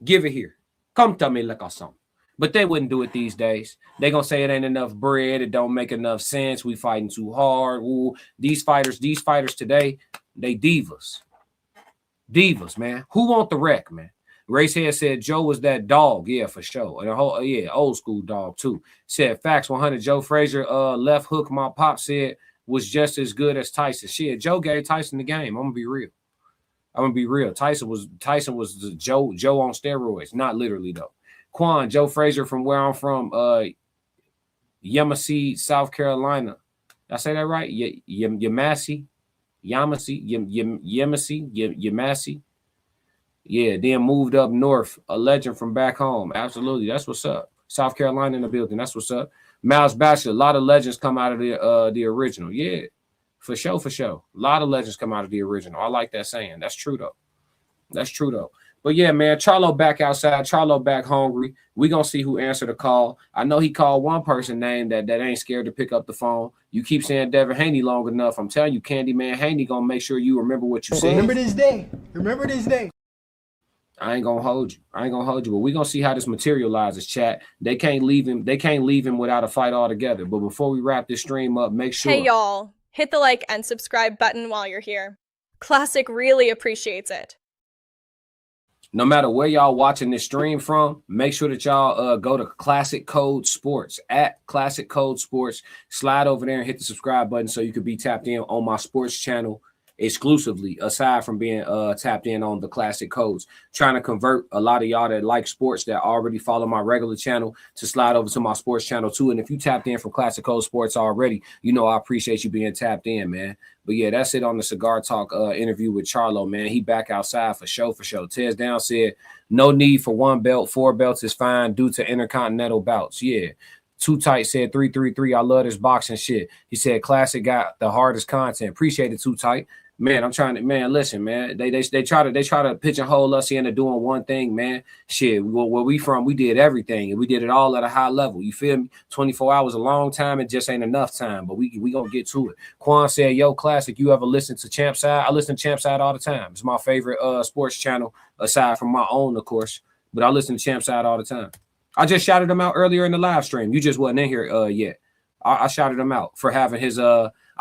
Give it here. Come tell me like or something. But they wouldn't do it these days. They gonna say it ain't enough bread. It don't make enough sense. We fighting too hard. Ooh, these fighters today, they divas. Divas, man. Who want the wreck, man? Racehead said Joe was that dog. Yeah, for sure. And old school dog too. Said facts 100. Joe Frazier left hook, my pop said, was just as good as Tyson. Shit, Joe gave Tyson the game. I'm gonna be real. I'm gonna be real. Tyson was the Joe on steroids, not literally though. Quan, Joe Frazier from where I'm from, Yemassee, South Carolina. Did I say that right? Yemassee. Yeah, then moved up north, a legend from back home. Absolutely, that's what's up. South Carolina in the building, that's what's up. Miles Bachelor, a lot of legends come out of the original. Yeah, for sure. A lot of legends come out of the original. I like that saying. That's true though. But yeah, man, Charlo back outside. Charlo back hungry. We gonna see who answered the call. I know he called one person name that ain't scared to pick up the phone. You keep saying Devin Haney long enough. I'm telling you, Candyman Haney gonna make sure you remember what you said. Remember this day. Remember this day. I ain't gonna hold you, but we gonna see how this materializes, chat. They can't leave him without a fight altogether. But before we wrap this stream up, make sure. Hey y'all, hit the like and subscribe button while you're here. Classic really appreciates it. No matter where y'all watching this stream from, make sure that y'all go to Classic Code Sports, at Classic Code Sports. Slide over there and hit the subscribe button so you can be tapped in on my sports channel exclusively, aside from being tapped in on the Classic Codes. Trying to convert a lot of y'all that like sports that already follow my regular channel to slide over to my sports channel too. And if you tapped in from Classic Code Sports already, you know I appreciate you being tapped in, man. But yeah, that's it on the Cigar Talk interview with Charlo, man. He back outside for show. Tez Down said, no need for one belt. 4 belts is fine due to intercontinental bouts. Yeah. Too Tight said 333. I love this boxing shit. He said Classic got the hardest content. Appreciate it, Too Tight. Man, I'm trying to, man, listen, man. They try to pigeonhole us into doing one thing, man. Shit, where we from, we did everything, and we did it all at a high level. You feel me? 24 hours a long time, it just ain't enough time, but we gonna get to it. Quan said, yo, Classic, you ever listen to Champside? I listen to Champside all the time. It's my favorite sports channel, aside from my own, of course, but I listen to Champside all the time. I just shouted him out earlier in the live stream. You just wasn't in here yet. I shouted him out for having his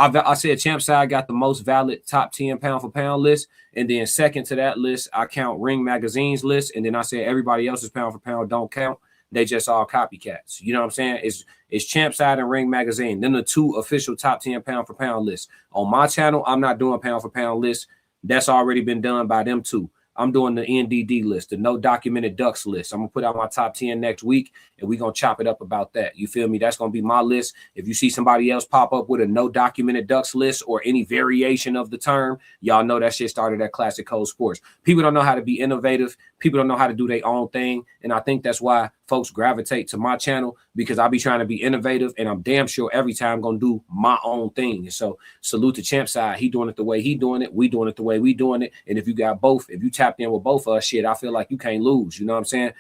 I said Champside got the most valid top 10 pound for pound list, and then second to that list I count Ring Magazine's list, and then I said everybody else's pound for pound don't count. They just all copycats. You know what I'm saying? It's Champside and Ring Magazine. Then the 2 official top 10 pound for pound lists. On my channel, I'm not doing pound for pound lists. That's already been done by them 2. I'm doing the NDD list, the no documented ducks list. I'm going to put out my top 10 next week, and we're going to chop it up about that. You feel me? That's going to be my list. If you see somebody else pop up with a no documented ducks list or any variation of the term, y'all know that shit started at Classic Code Sports. People don't know how to be innovative. People don't know how to do their own thing, and I think that's why folks gravitate to my channel, because I be trying to be innovative, and I'm damn sure every time I'm going to do my own thing. And so salute to Champside. He doing it the way he doing it. We doing it the way we doing it. And if you got both, if you tapped in with both of us, shit, I feel like you can't lose. You know what I'm saying?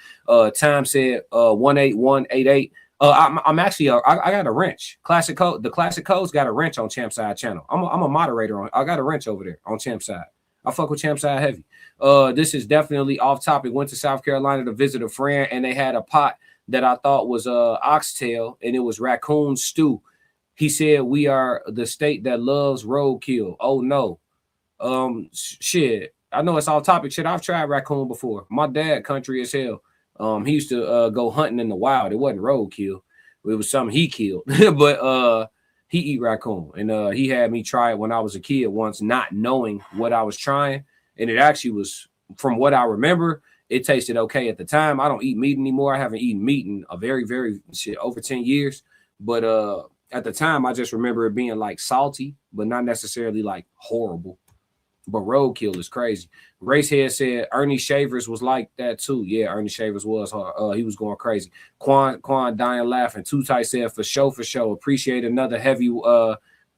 Time said 18188. I'm actually I got a wrench. The Classic Codes got a wrench on Champside channel. I'm a moderator on. I got a wrench over there on Champside. I fuck with Champside heavy. This is definitely off topic. Went to South Carolina to visit a friend, and they had a pot that I thought was oxtail, and it was raccoon stew. He said, we are the state that loves roadkill. Oh no. Shit. I know it's off topic. Shit, I've tried raccoon before. My dad country as hell. He used to go hunting in the wild. It wasn't roadkill. It was something he killed. But he eat raccoon. And he had me try it when I was a kid once, not knowing what I was trying. And it actually was, from what I remember, it tasted okay at the time. I don't eat meat anymore. I haven't eaten meat in a very, very over 10 years. But at the time, I just remember it being like salty, but not necessarily like horrible. But roadkill is crazy. Racehead said Ernie Shavers was like that too. Yeah, Ernie Shavers was. He was going crazy. Quan dying laughing. Too Tight said for sure. Appreciate another heavy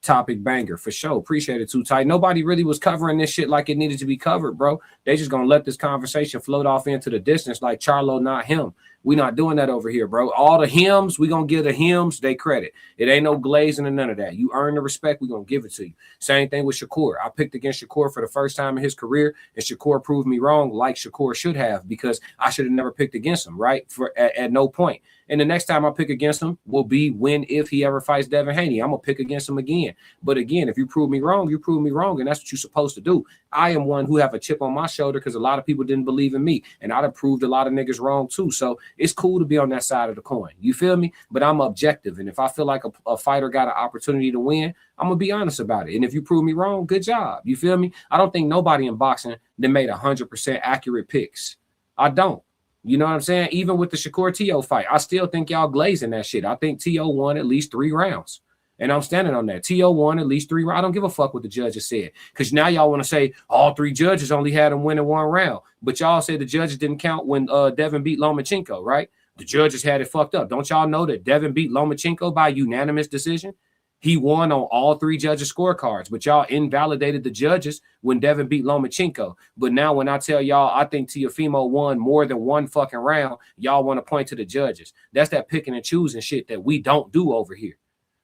topic banger for sure. Appreciate it, Too Tight. Nobody really was covering this shit like it needed to be covered, bro. They just gonna let this conversation float off into the distance like Charlo, not him. We not doing that over here, bro. All the hymns, we gonna give the hymns they credit. It ain't no glazing or none of that. You earn the respect, we gonna give it to you. Same thing with Shakur. I picked against Shakur for the first time in his career, and Shakur proved me wrong, like Shakur should have, because I should have never picked against him, right? At no point. And the next time I pick against him will be if he ever fights Devin Haney. I'm gonna pick against him again. But again, if you prove me wrong, you prove me wrong, and that's what you're supposed to do. I am one who have a chip on my shoulder because a lot of people didn't believe in me, and I'd have proved a lot of niggas wrong too. So It's cool to be on that side of the coin. You feel me? But I'm objective. And if I feel like a fighter got an opportunity to win, I'm going to be honest about it. And if you prove me wrong, good job. You feel me? I don't think nobody in boxing that made 100% accurate picks. I don't. You know what I'm saying? Even with the Shakur T.O. fight, I still think y'all glazing that shit. I think T.O. won at least 3 rounds. And I'm standing on that. T.O. won at least 3 rounds. I don't give a fuck what the judges said. Because now y'all want to say all 3 judges only had him winning 1 round. But y'all say the judges didn't count when Devin beat Lomachenko, right? The judges had it fucked up. Don't y'all know that Devin beat Lomachenko by unanimous decision? He won on all 3 judges' scorecards, but y'all invalidated the judges when Devin beat Lomachenko. But now when I tell y'all I think Teofimo won more than 1 fucking round, y'all want to point to the judges. That's that picking and choosing shit that we don't do over here.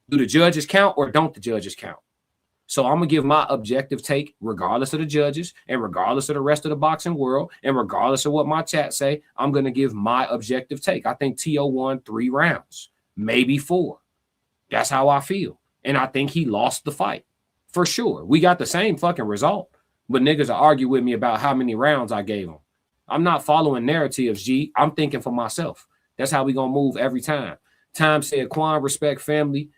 Do the judges count or don't the judges count? So I'm going to give my objective take regardless of the judges and regardless of the rest of the boxing world and regardless of what my chat say. I'm going to give my objective take. I think T.O. won 3 rounds, maybe 4. That's how I feel. And I think he lost the fight for sure. We got the same fucking result, but niggas will argue with me about how many rounds I gave him. I'm not following narratives, G. I'm thinking for myself. That's how we going to move every time. Time said, Quan, respect family.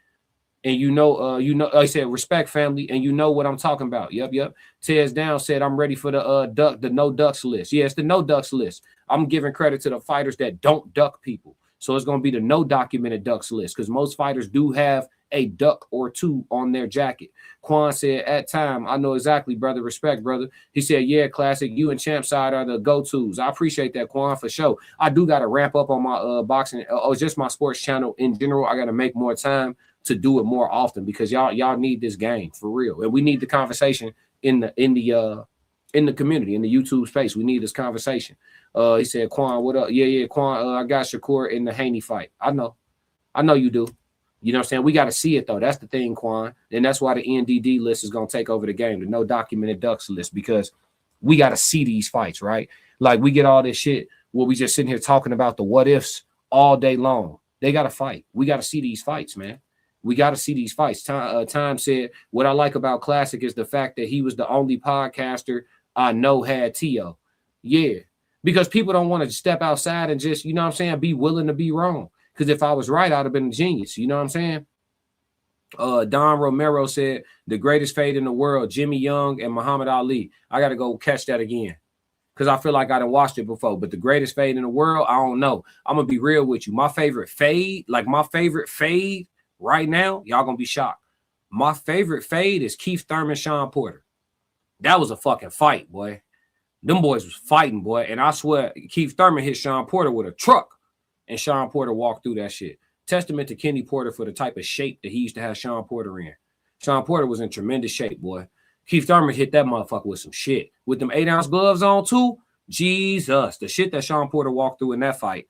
And I said respect family, and you know what I'm talking about. Yep. Tez Down said I'm ready for the no ducks list. Yeah, it's the no ducks list. I'm giving credit to the fighters that don't duck people. So it's gonna be the no documented ducks list because most fighters do have a duck or 2 on their jacket. Quan said at time, I know exactly, brother. Respect, brother. He said, yeah, classic. You and Champ Side are the go-tos. I appreciate that, Quan, for sure. I do got to ramp up on my boxing, just my sports channel in general. I got to make more time to do it more often because y'all need this game for real, and we need the conversation in the community, in the YouTube space. We need this conversation. He said, Quan, what up? Yeah, Quan. I got Shakur in the Haney fight. I know you do. You know what I'm saying? We got to see it though. That's the thing, Quan, and that's why the NDD list is gonna take over the game, the no documented ducks list, because we got to see these fights, right? Like we get all this shit where we just sitting here talking about the what ifs all day long. They got to fight. We got to see these fights, man. We got to see these fights. Time said, what I like about Classic is the fact that he was the only podcaster I know had T.O. Yeah, because people don't want to step outside and just, you know what I'm saying, be willing to be wrong. Because if I was right, I'd have been a genius. You know what I'm saying? Don Romero said, the greatest fade in the world, Jimmy Young and Muhammad Ali. I got to go catch that again because I feel like I done watched it before. But the greatest fade in the world, I don't know. I'm going to be real with you. My favorite fade right now, y'all gonna be shocked. My favorite fade is Keith Thurman, Sean Porter. That was a fucking fight, boy. Them boys was fighting, boy. And I swear, Keith Thurman hit Sean Porter with a truck, and Sean Porter walked through that shit. Testament to Kenny Porter for the type of shape that he used to have Sean Porter in. Sean Porter was in tremendous shape, boy. Keith Thurman hit that motherfucker with some shit. With them 8-ounce gloves on, too. Jesus. The shit that Sean Porter walked through in that fight.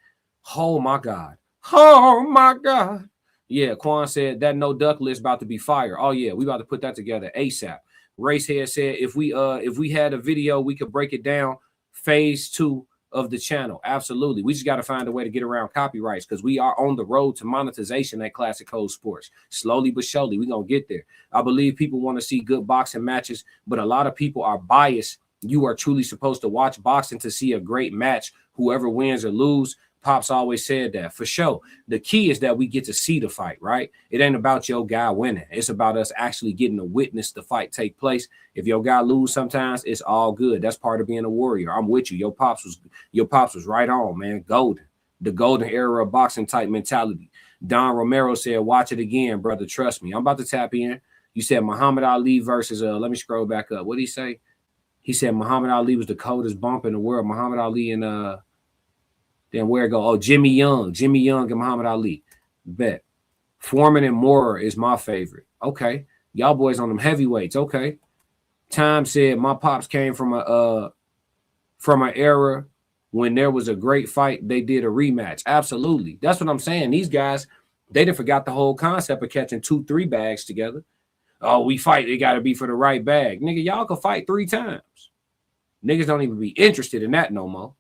Oh, my God. Oh, my God. Yeah, Quan said that no duck list about to be fire. Oh yeah, we about to put that together ASAP. Racehead said if we had a video, we could break it down. Phase 2 of the channel. Absolutely. We just got to find a way to get around copyrights because we are on the road to monetization at Classic Code Sports. Slowly but surely, we're gonna get there. I believe people want to see good boxing matches, but a lot of people are biased. You are truly supposed to watch boxing to see a great match. Whoever wins or lose. Pops always said that for sure. The key is that we get to see the fight, right? It ain't about your guy winning. It's about us actually getting to witness the fight take place. If your guy lose sometimes, it's all good. That's part of being a warrior. I'm with you. Your pops was right on, man. Golden. The golden era of boxing type mentality. Don Romero said, watch it again, brother. Trust me. I'm about to tap in. You said Muhammad Ali versus let me scroll back up. What did he say? He said Muhammad Ali was the coldest bump in the world. Muhammad Ali and then where it go? Oh, Jimmy Young and Muhammad Ali. Bet. Foreman and Moorer is my favorite. Okay. Y'all boys on them heavyweights. Okay. Time said my pops came from an era when there was a great fight. They did a rematch. Absolutely. That's what I'm saying. These guys, they done forgot the whole concept of catching 2-3 bags together. Oh, we fight. It got to be for the right bag. Nigga, y'all can fight 3 times. Niggas don't even be interested in that no more.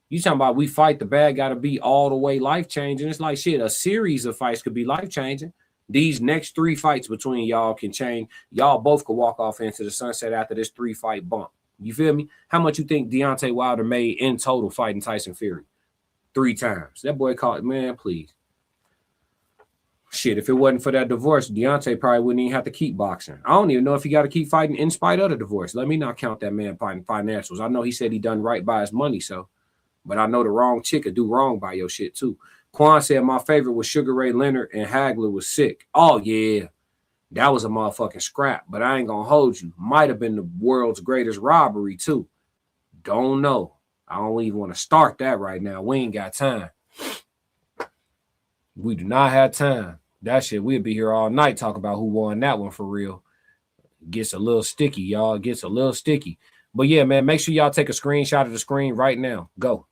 You talking about we fight, the bag got to be all the way life-changing. It's like shit, a series of fights could be life-changing. These next 3 fights between y'all can change. Y'all both could walk off into the sunset after this 3-fight bump. You feel me? How much you think Deontay Wilder made in total fighting Tyson Fury? 3 times. That boy caught, man, please. Shit, if it wasn't for that divorce, Deontay probably wouldn't even have to keep boxing. I don't even know if he got to keep fighting in spite of the divorce. Let me not count that man fighting financials. I know he said he done right by his money, so. But I know the wrong chick could do wrong by your shit, too. Quan said my favorite was Sugar Ray Leonard and Hagler was sick. Oh, yeah. That was a motherfucking scrap, but I ain't gonna hold you. Might have been the world's greatest robbery, too. Don't know. I don't even want to start that right now. We ain't got time. We do not have time. That shit, we'll be here all night talking about who won that one for real. Gets a little sticky, y'all. It gets a little sticky. But yeah, man, make sure y'all take a screenshot of the screen right now. Go.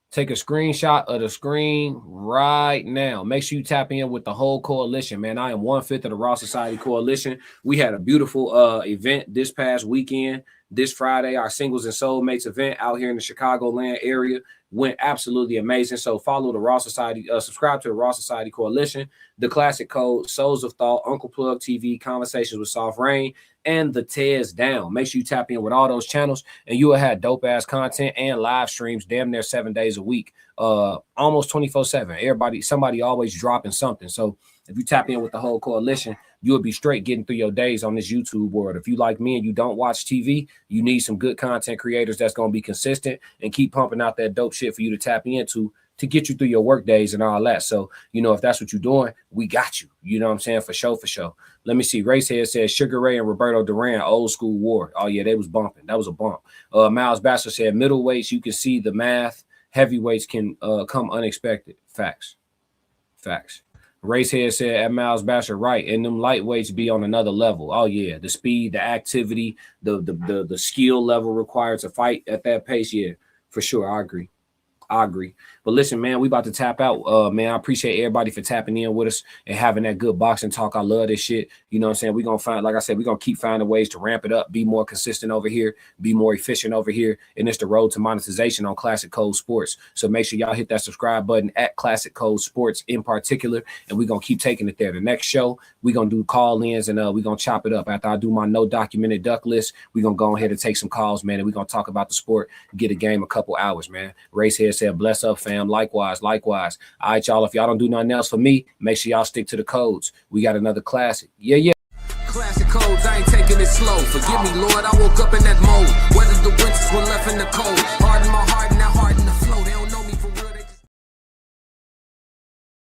Take a screenshot of the screen right now. Make sure you tap in with the whole coalition, man. I am 1/5 of the Raw Society Coalition. We had a beautiful event this past weekend. This Friday, our Singles and Soulmates event out here in the Chicagoland area went absolutely amazing. So follow the Raw Society, subscribe to the Raw Society Coalition, the Classic Code, Souls of Thought, Uncle Plug TV, Conversations with Soft Rain, and the Tears Down. Make sure you tap in with all those channels, and you will have dope-ass content and live streams damn near 7 days a week, almost 24/7. Somebody always dropping something. So if you tap in with the whole coalition, you'll be straight getting through your days on this YouTube world. If you like me and you don't watch TV, you need some good content creators that's going to be consistent and keep pumping out that dope shit for you to tap into to get you through your work days and all that. So, you know, if that's what you're doing, we got you. You know what I'm saying? For sure, for sure. Let me see. Racehead says Sugar Ray and Roberto Duran, old school war. Oh, yeah, they was bumping. That was a bump. Miles Bachelor said middleweights, you can see the math. Heavyweights can come unexpected. Facts. Facts. Racehead said at Miles Bachelor, right, and them lightweights be on another level. Oh yeah, the speed, the activity, the skill level required to fight at that pace. Yeah, for sure. I agree. But listen, man, we about to tap out. Man, I appreciate everybody for tapping in with us and having that good boxing talk. I love this shit. You know what I'm saying? We're going to find, like I said, we're going to keep finding ways to ramp it up, be more consistent over here, be more efficient over here. And it's the road to monetization on Classic Code Sports. So make sure y'all hit that subscribe button at Classic Code Sports in particular. And we're going to keep taking it there. The next show, we're going to do call-ins and we're going to chop it up. After I do my no documented duck list, we're going to go ahead and take some calls, man. And we're going to talk about the sport, get a game a couple hours, man. Racehead said, bless up, fam. Likewise. All right, y'all. If y'all don't do nothing else for me, make sure y'all stick to the codes. We got another classic. Yeah. Classic codes, I ain't taking it slow. Forgive me, Lord, I woke up in that mode. Whether